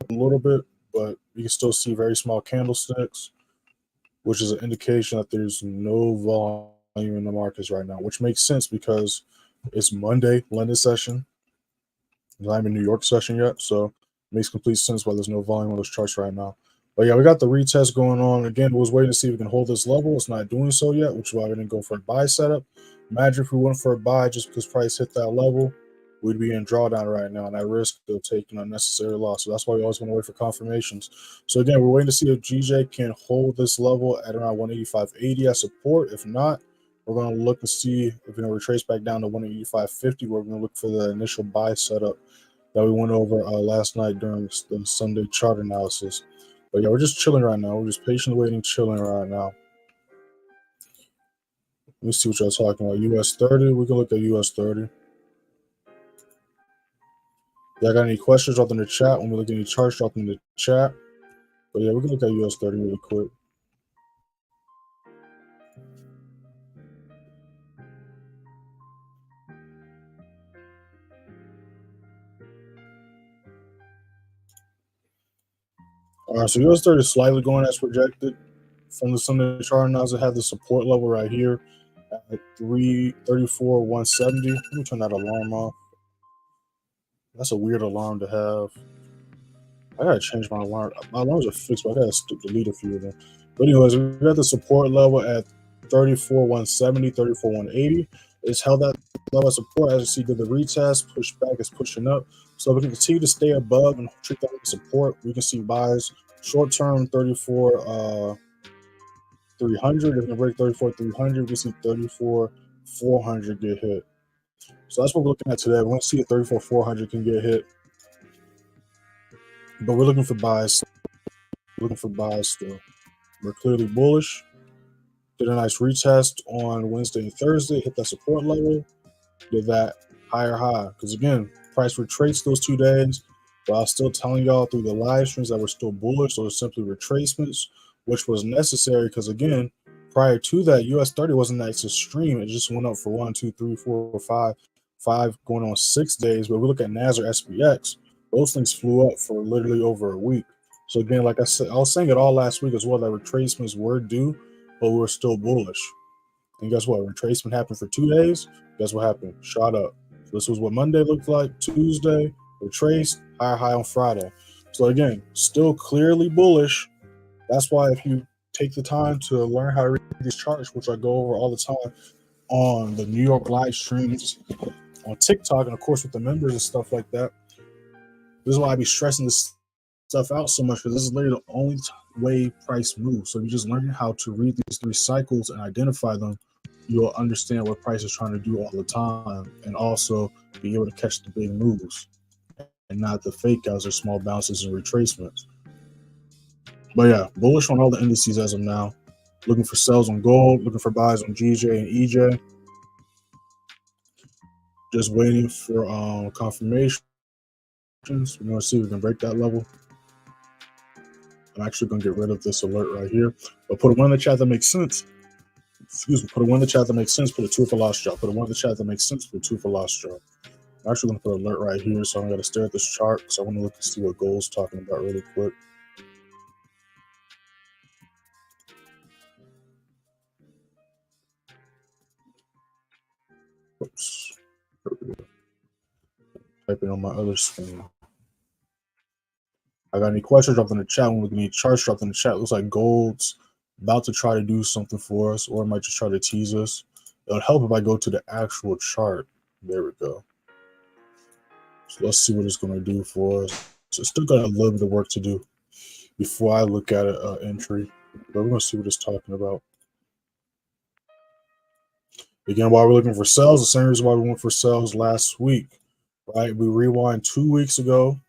a little bit, but you can still see very small candlesticks, which is an indication that there's no volume in the markets right now, which makes sense because it's Monday, London session. I'm in New York session yet, so it makes complete sense why there's no volume on those charts right now. But yeah, we got the retest going on. Again, we was waiting to see if we can hold this level. It's not doing so yet, which is why we didn't go for a buy setup. Imagine if we went for a buy just because price hit that level, we'd be in drawdown right now, and that risk of taking unnecessary loss. So that's why we always want to wait for confirmations. So again, we're waiting to see if GJ can hold this level at around 185.80 as support. If not, we're going to look to see if we're going to retrace back down to 185.50. We're going to look for the initial buy setup that we went over last night during the Sunday chart analysis. But yeah, we're just chilling right now. We're just patiently waiting, chilling right now. Let me see what y'all talking about. US30. We can look at US30. Y'all got any questions? Drop them in the chat. When we look at any charts, drop them in the chat. But yeah, we can look at US30 really quick. All right, so US30 is slightly going as projected. From the Sunday chart analysis, it had the support level right here at 334.170. Let me turn that alarm off. That's a weird alarm to have. I gotta change my alarm. My alarms are fixed, but I gotta delete a few of them. But anyways, we got the support level at 34.170, 34.180. It's held that level of support. As you see, did the retest, push back, it's pushing up. So we can continue to stay above and treat that as support. We can see buys short term 34.300. If we break 34.300, we see 34.400 get hit. So that's what we're looking at today. We want to see if 34.400 can get hit. But we're looking for buys. Looking for buys still. We're clearly bullish. Did a nice retest on Wednesday and Thursday. Hit that support level. Did that higher high. Because again, price retraced those 2 days. But I was still telling y'all through the live streams that we're still bullish. So it's simply retracements, which was necessary because again, prior to that, US30 wasn't that extreme. It just went up for 1, 2, 3, 4, 5 going on 6 days. But we look at NAS or SPX. Those things flew up for literally over a week. So again, like I said, I was saying it all last week as well, that retracements were due, but we were still bullish. And guess what? Retracement happened for 2 days. Guess what happened? Shot up. So this was what Monday looked like. Tuesday, retraced, high on Friday. So again, still clearly bullish. That's why if you take the time to learn how to read these charts, which I go over all the time on the New York live streams, on TikTok, and of course with the members and stuff like that, this is why I be stressing this stuff out so much, because this is literally the only way price moves. So if you just learn how to read these 3 cycles and identify them, you'll understand what price is trying to do all the time, and also be able to catch the big moves and not the fake outs or small bounces and retracements. But yeah, bullish on all the indices as of now. Looking for sells on gold, looking for buys on GJ and EJ. Just waiting for confirmation. We want to see if we can break that level. I'm actually going to get rid of this alert right here. But put a 1 in the chat that makes sense. Excuse me. Put a 1 in the chat that makes sense. Put a 2 for lost drop. Put a 1 in the chat that makes sense. Put a 2 for lost drop. I'm actually going to put an alert right here, so I'm going to stare at this chart because I want to look and see what gold's talking about really quick. Oops. Typing on my other screen. I got any questions? Drop in the chat. When we need charts, drop in the chat. Looks like gold's about to try to do something for us, or it might just try to tease us. It'll help if I go to the actual chart. There we go. So let's see what it's going to do for us. So it's still got a little bit of work to do before I look at an entry. But we're going to see what it's talking about. Again, while we're looking for sells, the same reason why we went for sells last week, right? We rewind 2 weeks ago.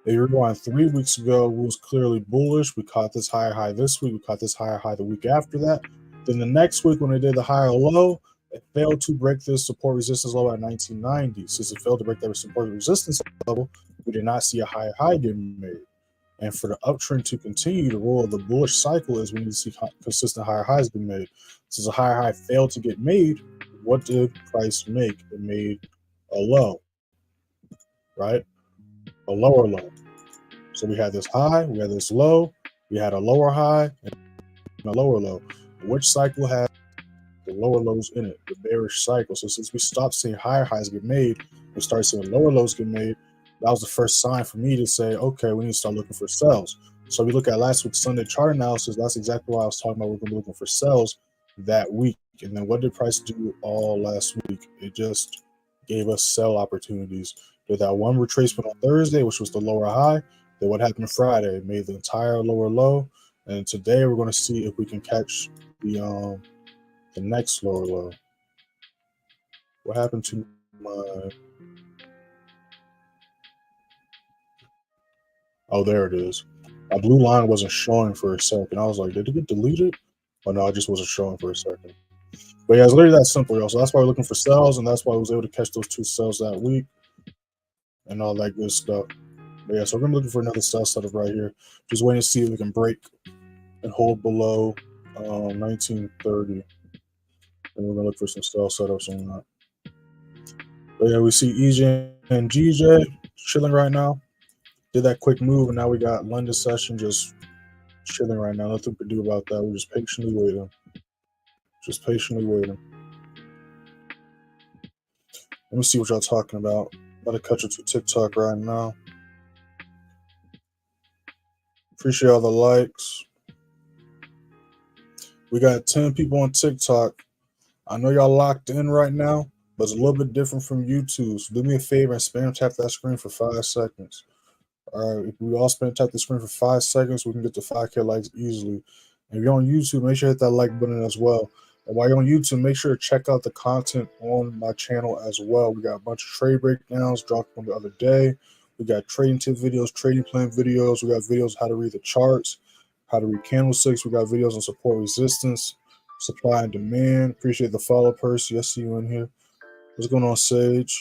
If you rewind 3 weeks ago, we was clearly bullish. We caught this higher high this week. We caught this higher high the week after that. Then the next week when they did the higher low, It failed to break this support resistance level at 1990. Since it failed to break that support resistance level, we did not see a higher high getting made. And for the uptrend to continue, the rule of the bullish cycle is we need to see consistent higher highs be made. Since a higher high failed to get made, what did price make? It made a low, right? A lower low. So we had this high, we had this low, we had a lower high, and a lower low. Which cycle had the lower lows in it? The bearish cycle. So since we stopped seeing higher highs get made, we started seeing lower lows get made. That was the first sign for me to say, okay, we need to start looking for sells. So we look at last week's Sunday chart analysis. That's exactly why I was talking about we're going to be looking for sells that week. And then what did price do all last week? It just gave us sell opportunities. Did that one retracement on Thursday, which was the lower high. Then what happened Friday? It made the entire lower low. And today we're going to see if we can catch the next lower low. What happened to my... Oh, there it is. My blue line wasn't showing for a second. I was like, did it get deleted? Oh, no, it just wasn't showing for a second. But yeah, it's literally that simple, y'all. So that's why we're looking for sells, and that's why I was able to catch those 2 sells that week and all that good stuff. But yeah, so we're going to be looking for another sell setup right here. Just waiting to see if we can break and hold below 1930. And we're going to look for some sell setups on that. But yeah, we see EJ and GJ chilling right now. Did that quick move, and now we got London session just chilling right now. Nothing to do about that. We're just patiently waiting. Just patiently waiting. Let me see what y'all talking about. About to cut you to TikTok right now. Appreciate all the likes. We got 10 people on TikTok. I know y'all locked in right now, but it's a little bit different from YouTube. So do me a favor and spam tap that screen for 5 seconds. All right, if we all spam tap the screen for 5 seconds, we can get to 5K likes easily. And if you're on YouTube, make sure to hit that like button as well. And while you're on YouTube, make sure to check out the content on my channel as well. We got a bunch of trade breakdowns dropped on the other day. We got trading tip videos, trading plan videos. We got videos how to read the charts, how to read candlesticks. We got videos on support resistance, supply and demand. Appreciate the follow, Percy. I see you in here. What's going on, Sage?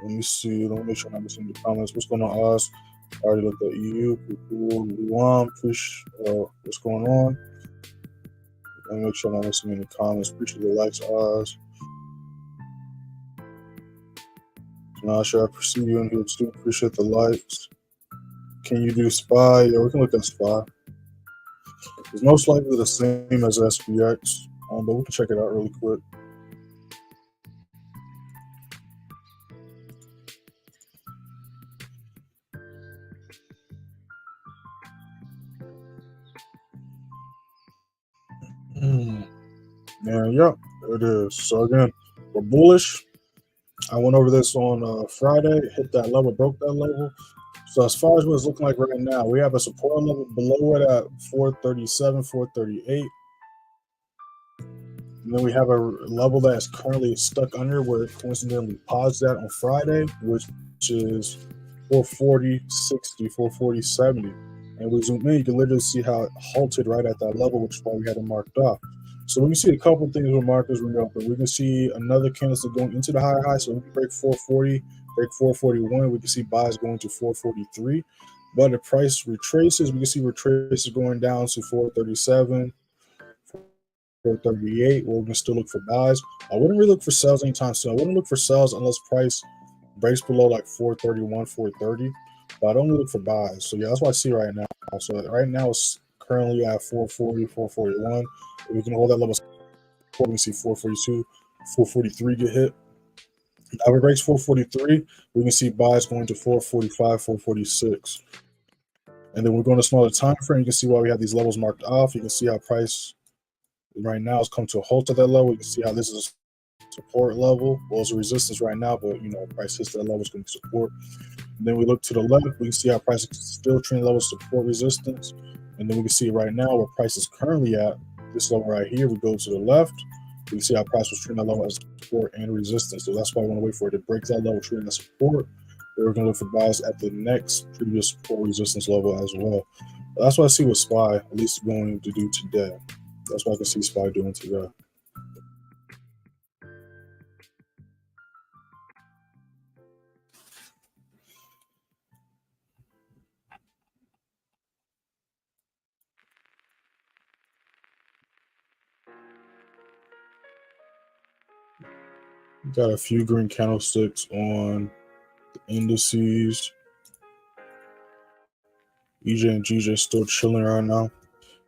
Let me see. Let me make sure I'm not missing the comments. What's going on, Oz? I already looked at EU. Luan, what's going on? Let me make sure I'm not missing any comments. Appreciate the likes, Oz. Now, sure, I perceive you in here too. Appreciate the likes. Can you do SPY? Yeah, we can look at SPY. It's most likely the same as SPX, but we can check it out really quick. And yep, it is. So again, we're bullish. I went over this on Friday, hit that level, broke that level. So as far as what it's looking like right now, we have a support level below it at 437, 438. And then we have a level that is currently stuck under where it coincidentally paused at on Friday, which is 440, 60, 440, 70. And we zoom in, you can literally see how it halted right at that level, which is why we had it marked off. So we can see a couple of things with markers when we open. We can see another candlestick going into the higher high. So we can break 440, break 441. We can see buys going to 443. But the price retraces. We can see retraces going down to 437, 438. Well, we can still look for buys. I wouldn't really look for sales anytime soon. I wouldn't look for sales unless price breaks below like 431, 430. But I don't look for buys. So yeah, that's what I see right now. So right now it's currently at 440, 441. If we can hold that level, we can see 442, 443 get hit. Now if it breaks 443, we can see buys going to 445, 446. And then we're going to smaller time frame. You can see why we have these levels marked off. You can see how price right now has come to a halt at that level. You can see how this is a support level. Well, it's a resistance right now, but you know, price hits that level, is going to support. And then we look to the left, we can see how price is still trending levels support resistance. And then we can see right now where price is currently at. This level right here, we go to the left. We can see how price was trending that level as support and resistance. So that's why we want to wait for it to break that level, trending the support. We're going to look for buys at the next previous support resistance level as well. But that's what I see with SPY at least going to do today. That's what I can see SPY doing today. Got a few green candlesticks on the indices. EJ and GJ still chilling right now.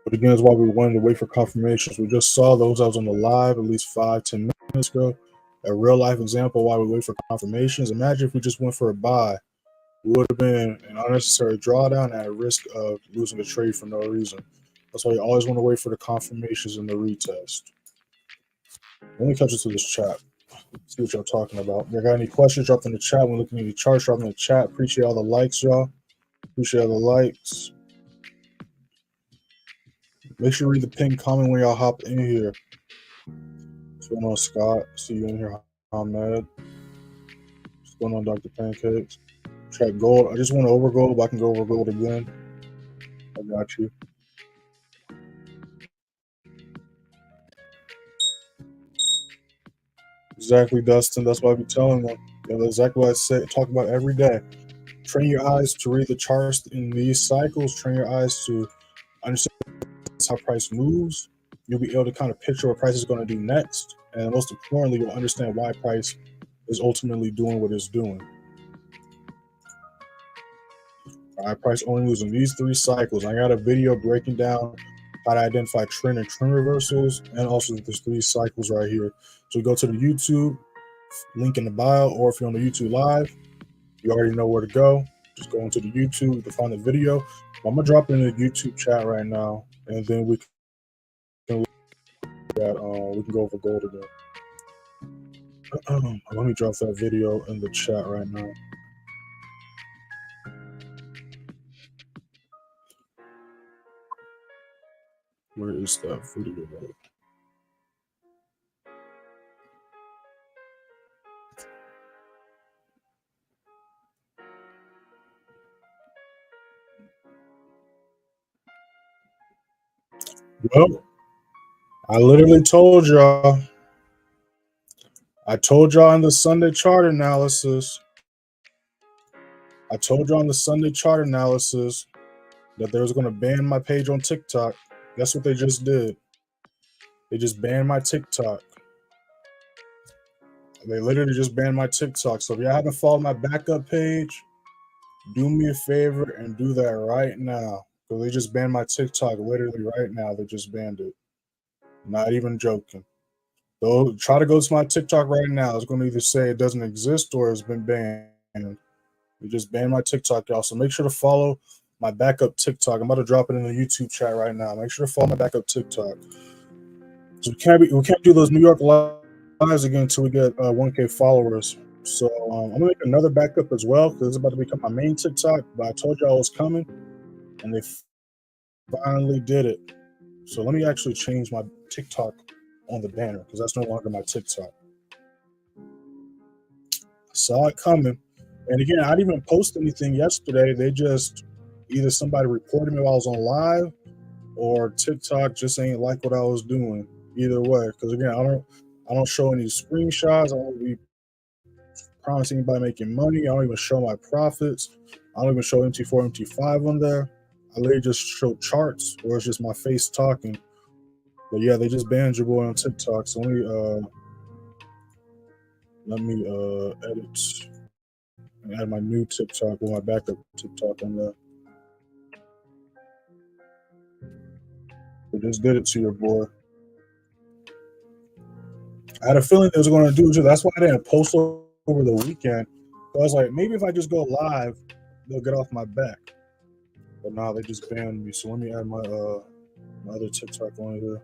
But again, that's why we wanted to wait for confirmations. We just saw those. I was on the live at least 5-10 minutes ago. A real life example why we wait for confirmations. Imagine if we just went for a buy. We would have been an unnecessary drawdown at risk of losing the trade for no reason. That's why you always want to wait for the confirmations and the retest. Let me catch you to this chat. See what y'all talking about. If you got any questions, drop in the chat. We're looking at the charts, drop in the chat. Appreciate all the likes, y'all. Appreciate all the likes. Make sure you read the pinned comment when y'all hop in here. What's going on, Scott? See you in here, Ahmed. What's going on, Dr. Pancakes? Check gold. I just want to over gold, but I can go over gold again. I got you. Exactly, Dustin. That's why I be telling them. That's exactly what I say. Talk about every day. Train your eyes to read the charts in these cycles. Train your eyes to understand how price moves. You'll be able to kind of picture what price is going to do next, and most importantly, you'll understand why price is ultimately doing what it's doing. All right, price only moves in these 3 cycles. I got a video breaking down how to identify trend and trend reversals, and also there's 3 cycles right here. So go to the YouTube link in the bio, or if you're on the YouTube live, you already know where to go. Just go into the YouTube to find the video. I'm gonna drop it in the YouTube chat right now, and then we can go over gold again. Let me drop that video in the chat right now. Where is that video? Well, I literally told y'all. I told y'all in the Sunday chart analysis. That they was going to ban my page on TikTok. Guess what they just did? They just banned my TikTok. They literally just banned my TikTok. So if y'all haven't followed my backup page, do me a favor and do that right now. Because they just banned my TikTok literally right now. They just banned it. Not even joking. Though, try to go to my TikTok right now. It's going to either say it doesn't exist or it's been banned. They just banned my TikTok, y'all. So make sure to follow my backup TikTok. I'm about to drop it in the YouTube chat right now. Make sure to follow my backup TikTok. So we can't do those New York lives again until we get 1K followers. So I'm gonna make another backup as well because it's about to become my main TikTok. But I told y'all it was coming, and they finally did it. So let me actually change my TikTok on the banner because that's no longer my TikTok. Saw it coming, and again, I didn't even post anything yesterday. They just either somebody reported me while I was on live, or TikTok just ain't like what I was doing. Either way, because again, I don't show any screenshots. I don't be promising anybody making money. I don't even show my profits. I don't even show MT4, MT5 on there. I literally just show charts, or it's just my face talking. But yeah, they just banned your boy on TikTok. So let me edit and add my new TikTok with my backup TikTok on there. They just did it to your boy. I had a feeling they was going to do it too. That's why I didn't post over the weekend. So I was like, maybe if I just go live, they'll get off my back. But now they just banned me. So let me add my other TikTok on here.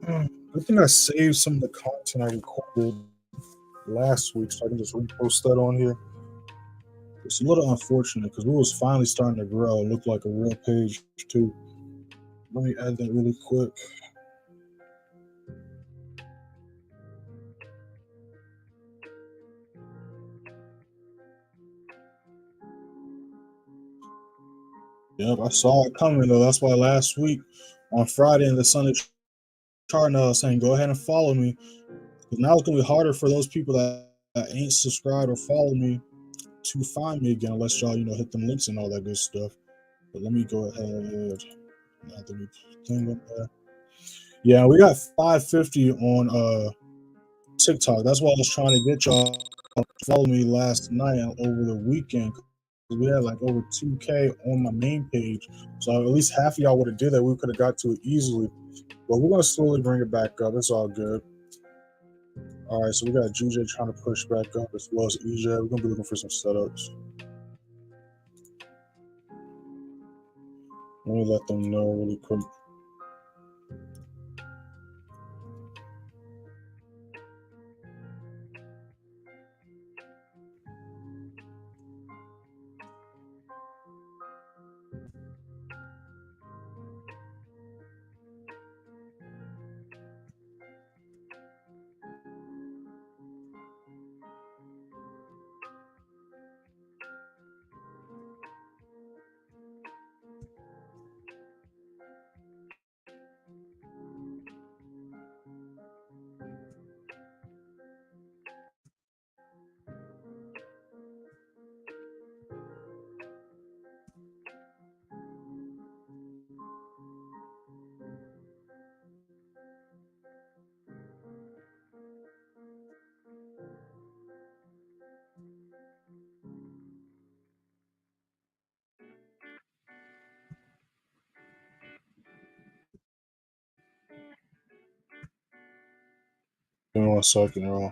I think I saved some of the content I recorded last week, so I can just repost that on here. It's a little unfortunate because we was finally starting to grow. It looked like a real page too. Let me add that really quick. Yep, I saw it coming though. That's why last week on Friday in the Sunday chart now saying, go ahead and follow me. Now it's going to be harder for those people that ain't subscribed or follow me to find me again, unless y'all, hit them links and all that good stuff. But let me go ahead. Yeah, we got 550 on TikTok. That's why I was trying to get y'all to follow me last night and over the weekend. We had like over 2K on my main page. So at least half of y'all would have did that. We could have got to it easily. But we're going to slowly bring it back up. It's all good. All right, so we got GJ trying to push back up as well as EJ. We're going to be looking for some setups. Let me let them know really quick. Give me 1 second, y'all.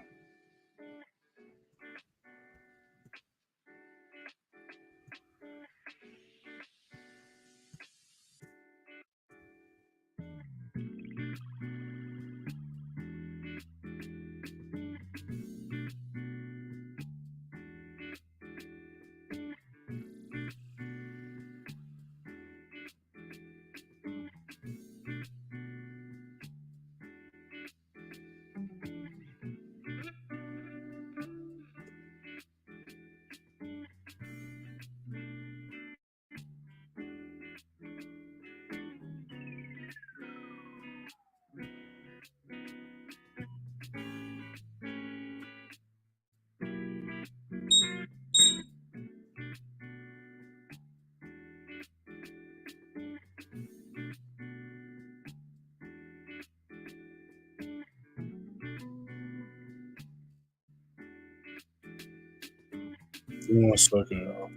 Give me 1 second, y'all.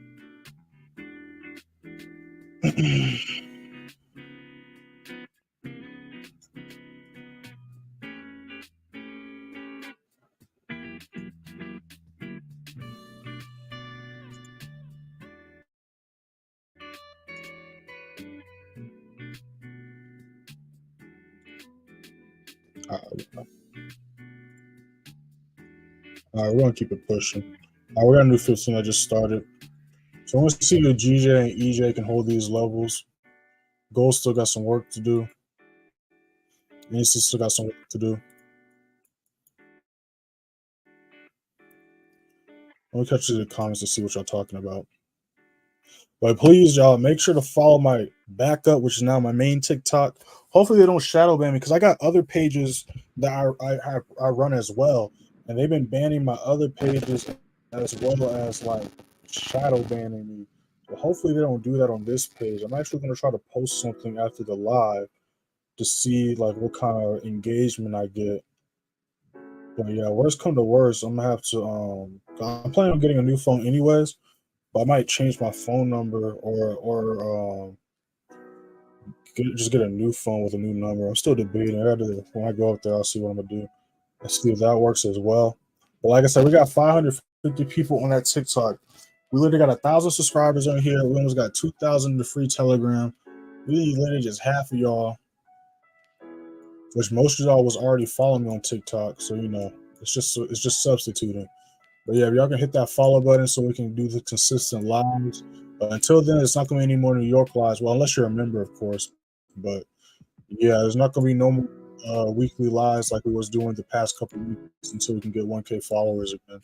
All right, we're going to keep it pushing. All right, we're going to do 15. I just started. So I want to see if GJ and EJ can hold these levels. Gold still got some work to do. NC still got some work to do. Let me catch you in the comments to see what y'all talking about. But please, y'all, make sure to follow my backup, which is now my main TikTok. Hopefully they don't shadow ban me because I got other pages that I run as well. And they've been banning my other pages as well as like shadow banning me. But hopefully they don't do that on this page. I'm actually going to try to post something after the live to see like what kind of engagement I get. But yeah, worst come to worst, I'm gonna have to I'm planning on getting a new phone anyways, but I might change my phone number or just get a new phone with a new number. I'm still debating. When I go up there, I'll see what I'm gonna do and see if that works as well. But like I said, we got 550 people on that TikTok. We literally got 1,000 subscribers on here. We almost got 2,000 in the free Telegram. We literally just half of y'all, which most of y'all was already following me on TikTok. So it's just substituting. But yeah, if y'all can hit that follow button so we can do the consistent lives. But until then, it's not going to be any more New York lives. Well, unless you're a member, of course. But yeah, there's not going to be no more weekly lives like we was doing the past couple of weeks until we can get 1K followers again.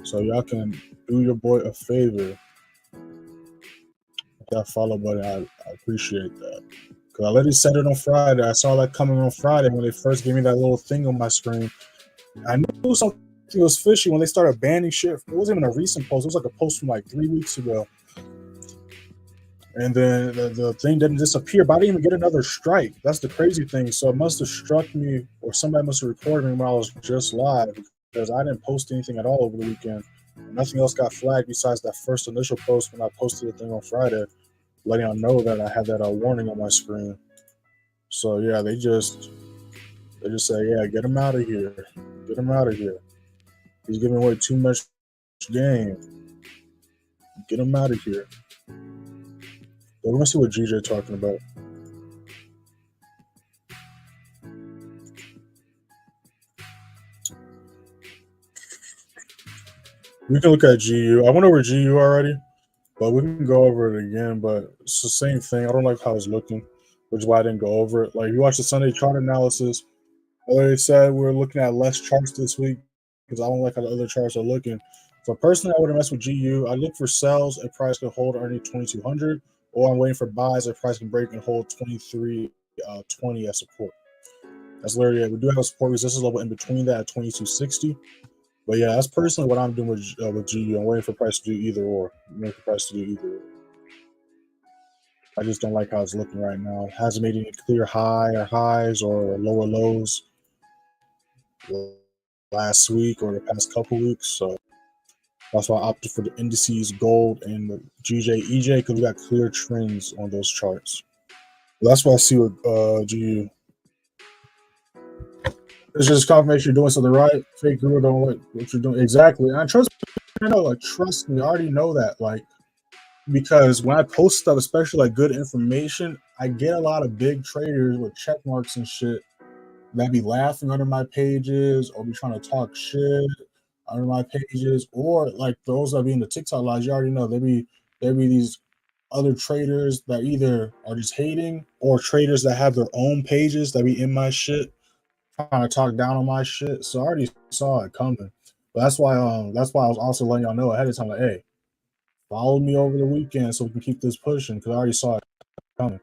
So y'all can do your boy a favor. Hit that follow button. I appreciate that. Because I literally said it on Friday. I saw that coming on Friday when they first gave me that little thing on my screen. I knew something was fishy when they started banning shit. It wasn't even a recent post. It was like a post from like 3 weeks ago. And then the thing didn't disappear, but I didn't even get another strike. That's the crazy thing. So it must have struck me, or somebody must have recorded me while I was just live, because I didn't post anything at all over the weekend. Nothing else got flagged besides that first initial post when I posted the thing on Friday, letting them know that I had that warning on my screen. So yeah, they just say, yeah, get him out of here. Get him out of here. He's giving away too much game. Get him out of here. But we're gonna see what GJ talking about. We can look at GU. I went over GU already, but we can go over it again. But it's the same thing. I don't like how it's looking, which is why I didn't go over it. Like, you watch the Sunday chart analysis. They said we're looking at less charts this week because I don't like how the other charts are looking. So personally, I wouldn't mess with GU. I look for sells if price can hold underneath 2,200, or I'm waiting for buys if price can break and hold 2320 as support. That's literally it. We do have a support resistance level in between that at 2260. But yeah, that's personally what I'm doing with GU. I'm waiting for price to do either or. I'm waiting for price to do either or. I just don't like how it's looking right now. It hasn't made any clear high or highs or lower lows last week or the past couple weeks. So that's why I opted for the indices, gold, and the GJ, EJ, because we got clear trends on those charts. That's why I see with GU. It's just confirmation you're doing something right. Fake guru don't like what you're doing. Exactly. And I trust me, trust me, I already know that. Like, because when I post stuff, especially like good information, I get a lot of big traders with check marks and shit that be laughing under my pages or be trying to talk shit under my pages, or like those that be in the TikTok lives. You already know there be these other traders that either are just hating, or traders that have their own pages that be in my shit trying to talk down on my shit. So I already saw it coming. But that's why I was also letting y'all know ahead of time, like, hey, follow me over the weekend so we can keep this pushing, because I already saw it coming.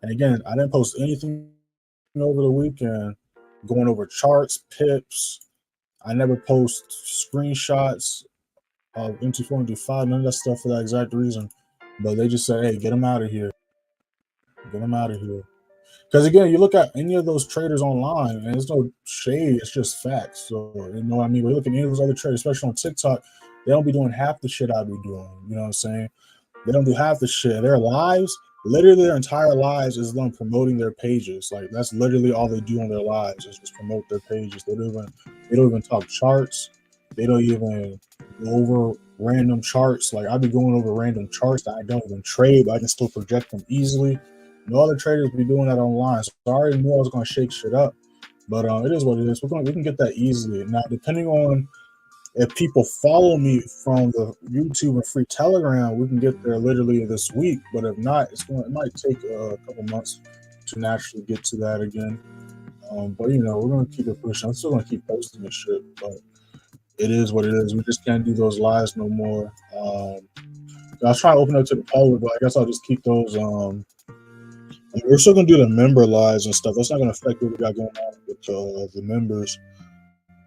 And again, I didn't post anything over the weekend going over charts, pips. I never post screenshots of MT4 and D5, none of that stuff for that exact reason. But they just say, hey, get them out of here. Get them out of here. Because again, you look at any of those traders online, and there's no shade, it's just facts. So, you know what I mean? When you look at any of those other traders, especially on TikTok, they don't be doing half the shit I be doing. You know what I'm saying? They don't do half the shit. Their lives, literally their entire lives is them promoting their pages. Like, that's literally all they do on their lives, is just promote their pages. They don't even talk charts. They don't even go over random charts. Like, I be going over random charts that I don't even trade, but I can still project them easily. No other traders be doing that online. So I already knew I was going to shake shit up. But it is what it is. We can get that easily. Now, depending on if people follow me from the YouTube and free Telegram, we can get there literally this week. But if not, it might take a couple months to naturally get to that again. But we're gonna keep it pushing. I'm still gonna keep posting this shit, but it is what it is. We just can't do those lives no more. I was trying to open up to the public, but I guess I'll just keep those. We're still gonna do the member lives and stuff. That's not gonna affect what we got going on with the members.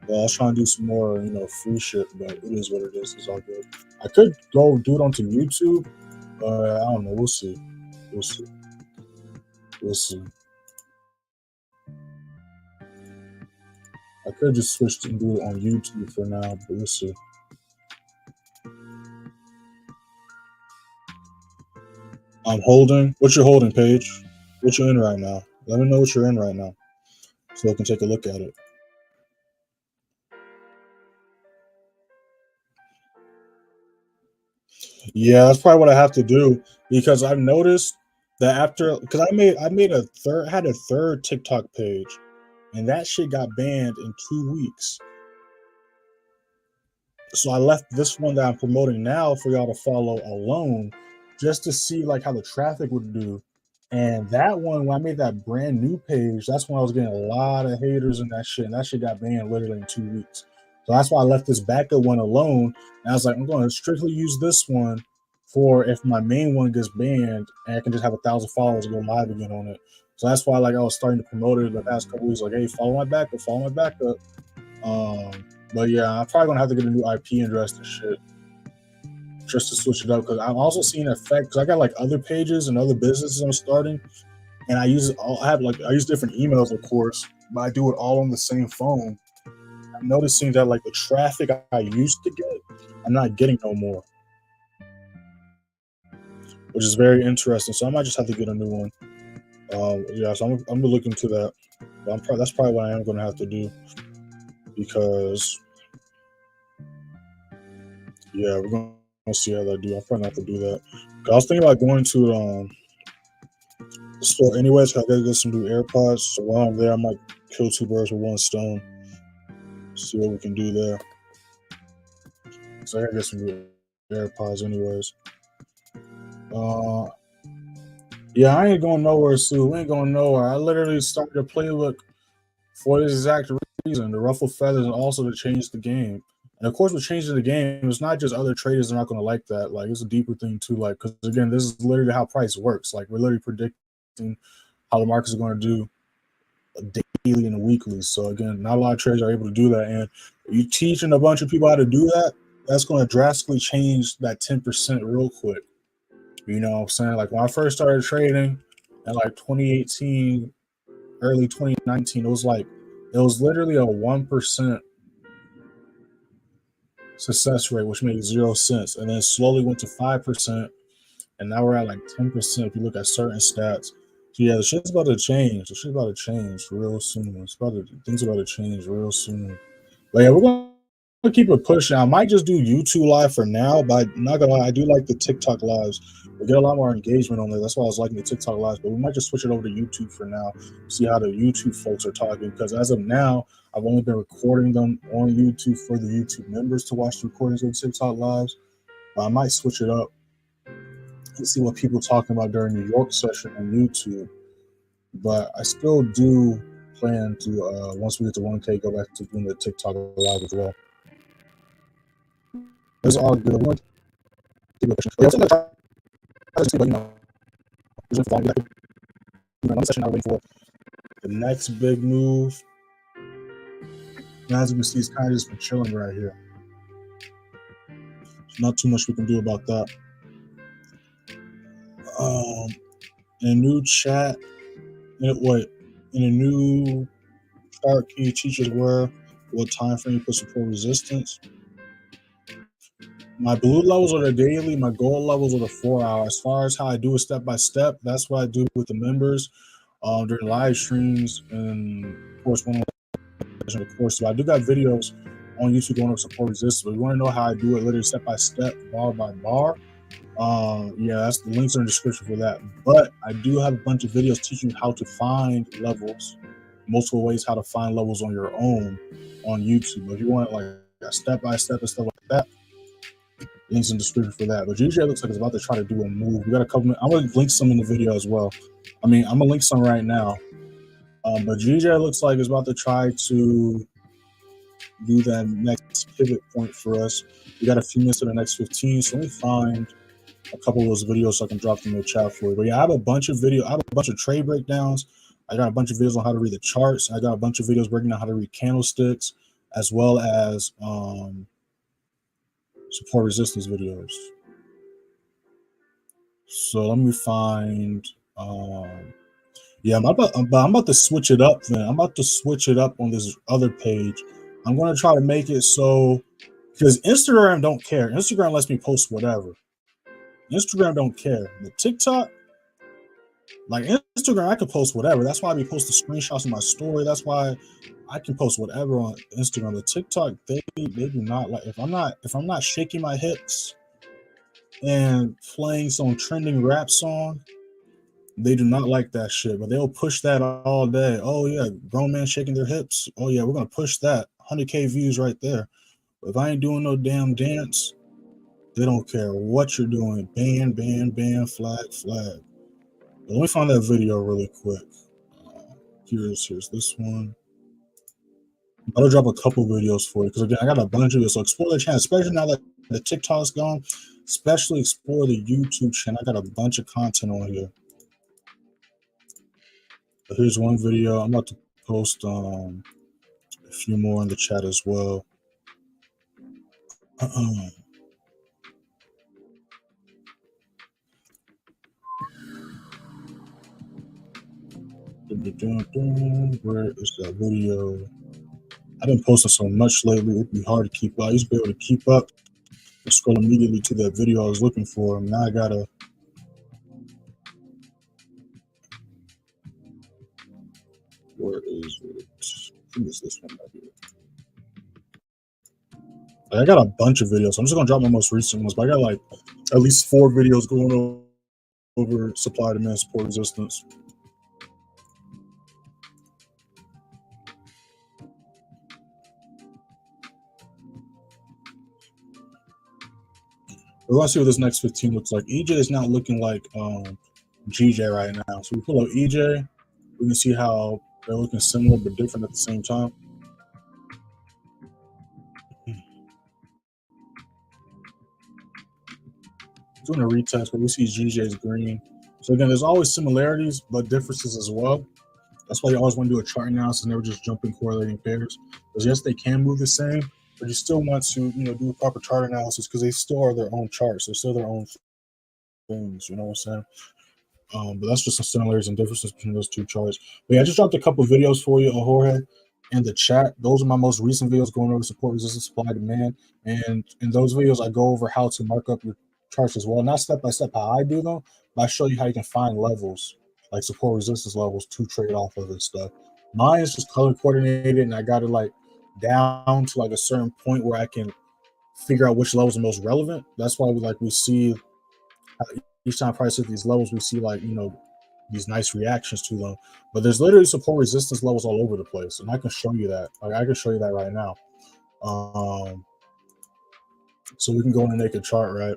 I was trying to do some more, free shit, but it is what it is. It's all good. I could go do it onto YouTube, but I don't know. We'll see. We'll see. We'll see. I could just switch and do it on YouTube for now, but we'll see. I'm holding. What's your holding, Paige? What you in right now? Let me know what you're in right now, so I can take a look at it. Yeah, that's probably what I have to do, because I've noticed that because I had a third TikTok page, and that shit got banned in 2 weeks. So I left this one that I'm promoting now for y'all to follow alone, just to see like how the traffic would do. And that one, when I made that brand new page, that's when I was getting a lot of haters in that shit, and that shit got banned literally in 2 weeks. So that's why I left this backup one alone. And I was like, I'm going to strictly use this one for if my main one gets banned and I can just have 1,000 followers and go live again on it. So that's why like I was starting to promote it the past couple weeks, like, hey, follow my backup, follow my backup. But yeah, I'm probably gonna have to get a new IP address and shit just to switch it up, because I'm also seeing an effect because I got like other pages and other businesses I'm starting, and I use different emails, of course, but I do it all on the same phone. I'm noticing that like the traffic I used to get, I'm not getting no more, which is very interesting. So I might just have to get a new one. Yeah, so I'm gonna look into that. But that's probably what I am gonna have to do, because yeah, we're gonna see how that do. I'm probably gonna have to do that. I was thinking about going to the store anyways. I gotta get some new AirPods. So while I'm there, I might kill two birds with one stone. See what we can do there. So I gotta get some new AirPods anyways. Yeah, I ain't going nowhere, Sue. We ain't going nowhere. I literally started a playbook for this exact reason, to ruffle feathers and also to change the game. And of course, with changing the game, it's not just other traders are not going to like that. Like, it's a deeper thing too. Like, because again, this is literally how price works. Like, we're literally predicting how the markets are going to do daily and weekly. So again, not a lot of traders are able to do that. And you teaching a bunch of people how to do that, that's going to drastically change that 10% real quick. You know what I'm saying? Like, when I first started trading in like 2018, early 2019, it was literally a 1% success rate, which made 0 cents, and then slowly went to 5%, and now we're at like 10% if you look at certain stats. So yeah, the shit's about to change. The shit's about to change real soon. Things about to change real soon. But yeah, we're gonna keep it pushing. I might just do YouTube live for now, but I'm not gonna lie, I do like the TikTok lives. We get a lot more engagement on there. That's why I was liking the TikTok lives. But we might just switch it over to YouTube for now, see how the YouTube folks are talking. Because as of now, I've only been recording them on YouTube for the YouTube members to watch the recordings of the TikTok lives. But I might switch it up and see what people are talking about during New York session on YouTube. But I still do plan to, once we get to 1K, go back to doing the TikTok live as well. It's all good. I'm going to session I'm waiting for the next big move. Now, as you can see, it's kind of just been chilling right here. Not too much we can do about that. In a new chat, in a new chart, can you teach us what time frame you put support resistance? My blue levels are the daily, my gold levels are the 4 hour. As far as how I do it step by step, that's what I do with the members during live streams, and of course, so I do got videos on YouTube going over support resistance. But if you want to know how I do it literally step by step, bar by bar, yeah, that's the links are in the description for that. But I do have a bunch of videos teaching how to find levels, multiple ways how to find levels on your own on YouTube. But if you want like a step by step and stuff like that, links in the description for that. But GJ looks like it's about to try to do a move. We got a couple. I'm gonna link some in the video as well. I mean, I'm gonna link some right now. But GJ looks like it's about to try to do that next pivot point for us. We got a few minutes to the next 15, so let me find a couple of those videos so I can drop them in the chat for you. But yeah, I have a bunch of trade breakdowns. I got a bunch of videos on how to read the charts. I got a bunch of videos breaking down how to read candlesticks, as well as support resistance videos. So let me find. Yeah, I'm about to switch it up. Then I'm about to switch it up on this other page. I'm going to try to make it so, because Instagram don't care. Instagram lets me post whatever. Instagram don't care. But TikTok, like Instagram, I can post whatever. That's why I be posting screenshots of my story. That's why I can post whatever on Instagram. The TikTok, they do not like. If I'm not shaking my hips and playing some trending rap song, they do not like that shit. But they'll push that all day. Oh yeah, grown man shaking their hips. Oh yeah, we're gonna push that. 100K views right there. But if I ain't doing no damn dance, they don't care what you're doing. Ban, ban, ban, flag, flag. But let me find that video really quick. Here's this one. I'll drop a couple videos for you because again, I got a bunch of videos. So explore the channel, especially now that the TikTok's gone. especially explore the YouTube channel. I got a bunch of content on here. But here's one video. I'm about to post a few more in the chat as well. Where is that video? I've been posting so much lately, it'd be hard to keep up. I used to be able to keep up and scroll immediately to that video I was looking for. Now I gotta. Where is it? I think it's this one right here. I got a bunch of videos. So I'm just gonna drop my most recent ones, but I got like at least 4 videos going over supply, demand, support, resistance. We're gonna see what this next 15 looks like. EJ is not looking like GJ right now. So we pull up EJ, we can see how they're looking similar but different at the same time. Doing a retest, but we see GJ's green. So again, there's always similarities but differences as well. That's why you always want to do a chart analysis, never just jump in correlating pairs. Because yes, they can move the same, but you still want to, do a proper chart analysis because they still are their own charts. They're still their own things. You know what I'm saying? But that's just some similarities and differences between those two charts. But yeah, I just dropped a couple videos for you, Jorge, in the chat. Those are my most recent videos going over support, resistance, supply, demand. And in those videos, I go over how to mark up your charts as well. Not step by step how I do them, but I show you how you can find levels, like support resistance levels, to trade off of this stuff. Mine is just color coordinated, and I got it like down to like a certain point where I can figure out which levels are most relevant. That's why we see each time price hit these levels, we see these nice reactions to them. But there's literally support resistance levels all over the place, and I can show you that. Like I can show you that right now. So we can go in and make a chart, right?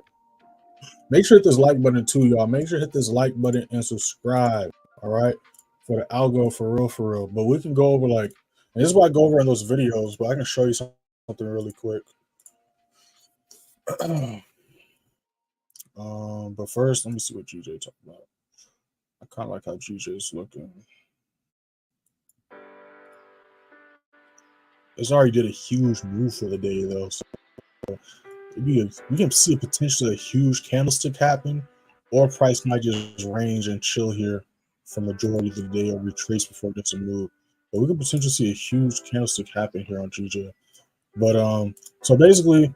Make sure to hit this like button too, y'all. Make sure to hit this like button and subscribe, all right? For the algo, for real. But we can go over and this is what I go over in those videos, but I can show you something really quick. But first, let me see what GJ talked about. I kind of like how GJ is looking. It's already did a huge move for the day, though. So we can see potentially a huge candlestick happen, or price might just range and chill here for majority of the day or retrace before it gets a move. But we could potentially see a huge candlestick happen here on GJ. But so basically,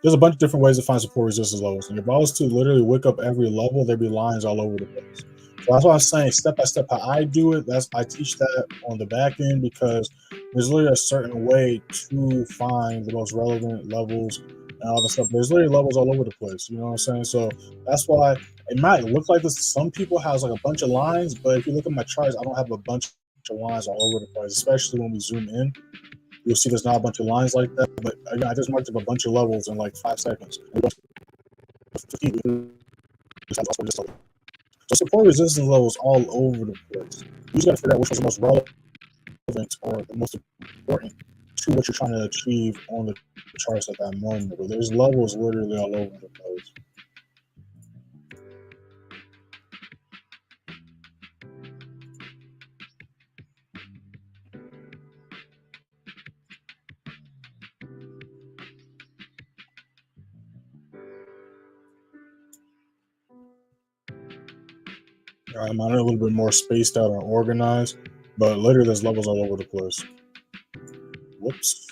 there's a bunch of different ways to find support resistance levels. And if I was to literally wake up every level, there'd be lines all over the place. So that's why I'm saying step by step how I do it. I teach that on the back end because there's literally a certain way to find the most relevant levels and all the stuff. There's literally levels all over the place. You know what I'm saying? So that's why it might look like this. Some people have like a bunch of lines, but if you look at my charts, I don't have a bunch of lines all over the place, especially when we zoom in. You'll see there's not a bunch of lines like that, but I just marked up a bunch of levels in like 5 seconds. So support resistance levels all over the place. You just got to figure out which one's the most relevant or the most important to what you're trying to achieve on the charts at that moment. But there's levels literally all over the place. I'm a little bit more spaced out and organized, but literally there's levels all over the place. Whoops.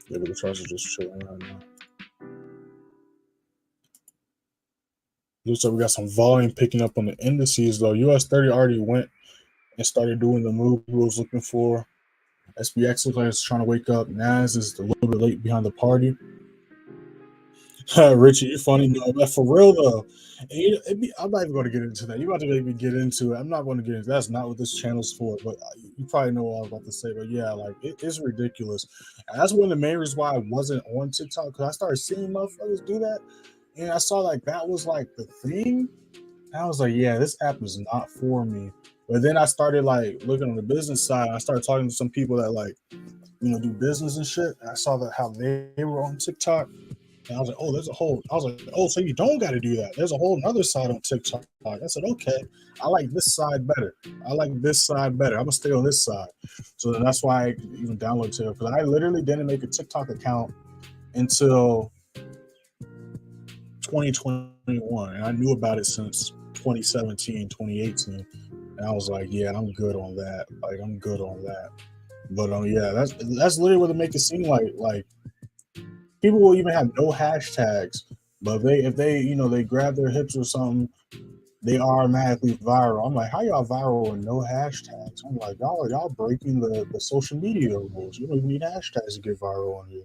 Yeah, but the charts are just chilling right now. Looks like we got some volume picking up on the indices though. US30 already went and started doing the move we was looking for. SPX looks like it's trying to wake up. NAS is a little bit late behind the party. Richie, you funny. No, but for real though, I'm not even going to get into that. You're about to make me get into it. I'm not going to get into that's not what this channel's for. But you probably know what I was about to say. But yeah, like it's ridiculous. And that's one of the main reasons why I wasn't on TikTok, because I started seeing motherfuckers do that, and I saw like that was like the thing. And I was like, yeah, this app is not for me. But then I started like looking on the business side. I started talking to some people that like, do business and shit. And I saw that how they were on TikTok. And I was like, oh, so you don't got to do that. There's a whole other side on TikTok. I said, okay, I like this side better. I'm going to stay on this side. So that's why I even downloaded TikTok. Because I literally didn't make a TikTok account until 2021. And I knew about it since 2017, 2018. And I was like, yeah, I'm good on that. But yeah, that's literally what it make it seem like people will even have no hashtags, but if they grab their hips or something, they automatically viral. I'm like, how y'all viral with no hashtags? I'm like, y'all breaking the social media rules. You don't even need hashtags to get viral on here.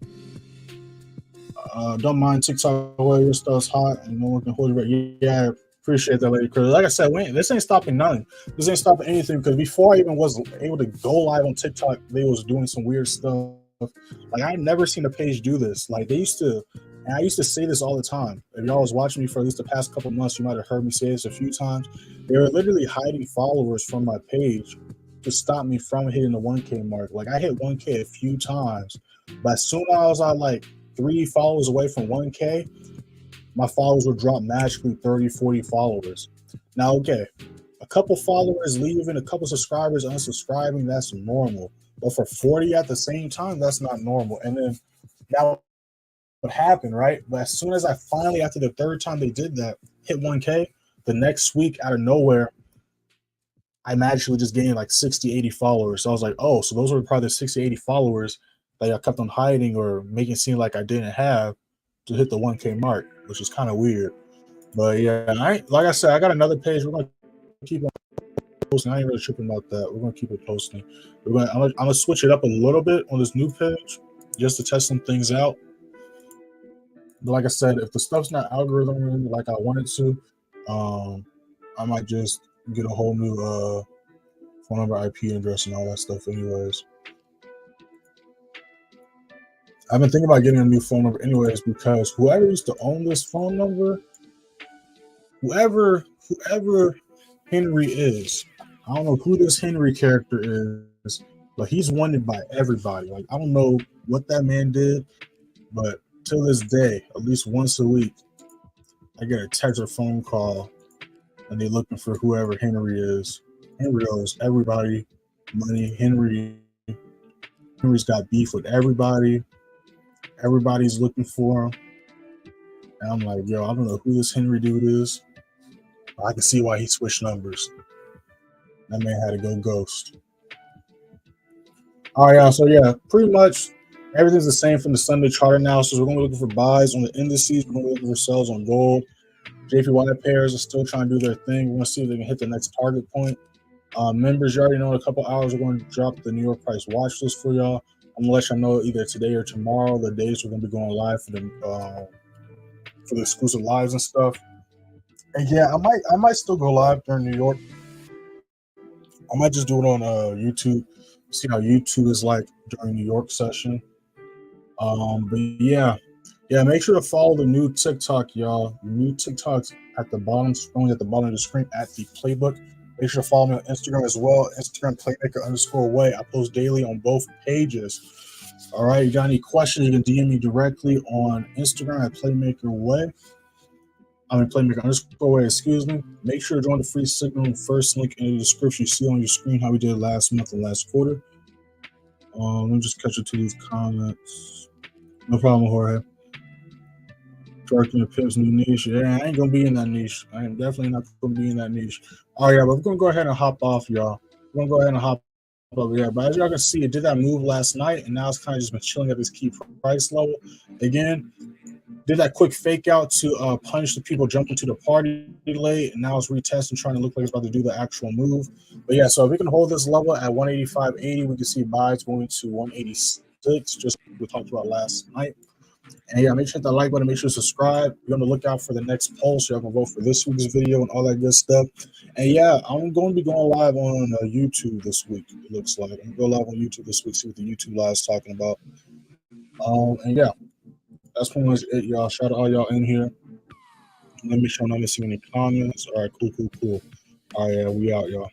Don't mind TikTok where your stuff's hot and no one can hold you back. Yeah, appreciate that, Lady Chris. Like I said, this ain't stopping nothing. This ain't stopping anything, because before I even was able to go live on TikTok, they was doing some weird stuff. Like, I never seen a page do this. Like, they used to, and I used to say this all the time. If y'all was watching me for at least the past couple months, you might have heard me say this a few times. They were literally hiding followers from my page to stop me from hitting the 1K mark. Like, I hit 1K a few times, but as soon as I was like 3 followers away from 1K, my followers would drop magically 30, 40 followers. Now, okay, a couple followers leaving, a couple subscribers unsubscribing, that's normal. But for 40 at the same time, that's not normal. And then now what happened, right? But as soon as I finally, after the third time they did that, hit 1K, the next week out of nowhere, I magically just gained like 60, 80 followers. So I was like, oh, so those were probably the 60, 80 followers that I kept on hiding or making it seem like I didn't have to hit the 1K mark, which is kind of weird. But yeah, like I said, I got another page. We're going to keep on posting. I ain't really tripping about that. We're going to keep it posting. I'm going to switch it up a little bit on this new page just to test some things out. But like I said, if the stuff's not algorithm like I wanted to, I might just get a whole new phone number, IP address, and all that stuff anyways. I've been thinking about getting a new phone number anyways, because whoever used to own this phone number, whoever Henry is, I don't know who this Henry character is, but he's wanted by everybody. Like, I don't know what that man did, but till this day, at least once a week, I get a text or phone call and they're looking for whoever Henry is. Henry owes everybody money. Henry's got beef with everybody. Everybody's looking for him. And I'm like, yo, I don't know who this Henry dude is. But I can see why he switched numbers. That man had to go ghost. All right, y'all. So yeah, pretty much everything's the same from the Sunday chart analysis. We're going to be looking for buys on the indices. We're going to be looking for sells on gold. JPY pairs are still trying to do their thing. We're going to see if they can hit the next target point. Members, you already know in a couple hours we're going to drop the New York price watch list for y'all. I'm gonna let y'all know either today or tomorrow the days we're gonna be going live for the exclusive lives and stuff. And yeah, I might still go live during New York. I might just do it on YouTube. See how YouTube is like during New York session. But yeah, make sure to follow the new TikTok, y'all. New TikTok's at the bottom, scrolling at the bottom of the screen at the playbook. Make sure to follow me on Instagram as well. Instagram playmaker_way. I post daily on both pages. All right. You got any questions? You can DM me directly on Instagram at playmaker_way. Excuse me. Make sure to join the free signal. First link in the description. You see on your screen how we did last month and last quarter. Let me just catch up to these comments. No problem, Jorge. Sharking the Pips new niche. Yeah, I ain't gonna be in that niche. I am definitely not gonna be in that niche. All right, but we're gonna go ahead and hop off, y'all. We're gonna go ahead and hop over here. But as y'all can see, it did that move last night, and now it's kind of just been chilling at this key price level. Again, did that quick fake out to punish the people jumping to the party late, and now it's retesting, trying to look like it's about to do the actual move. But yeah, so if we can hold this level at 185.80, we can see buys moving to 186, just like we talked about last night. And yeah, make sure to hit that like button, make sure to subscribe. Be on the lookout for the next poll so y'all can vote for this week's video and all that good stuff. And yeah, I'm going to be going live on YouTube this week, it looks like. I'm going to go live on YouTube this week, see what the YouTube live is talking about. And yeah, that's pretty much it, y'all. Shout out to all y'all in here. Let me show I'm not missing any comments. All right, cool. All right, yeah, we out, y'all.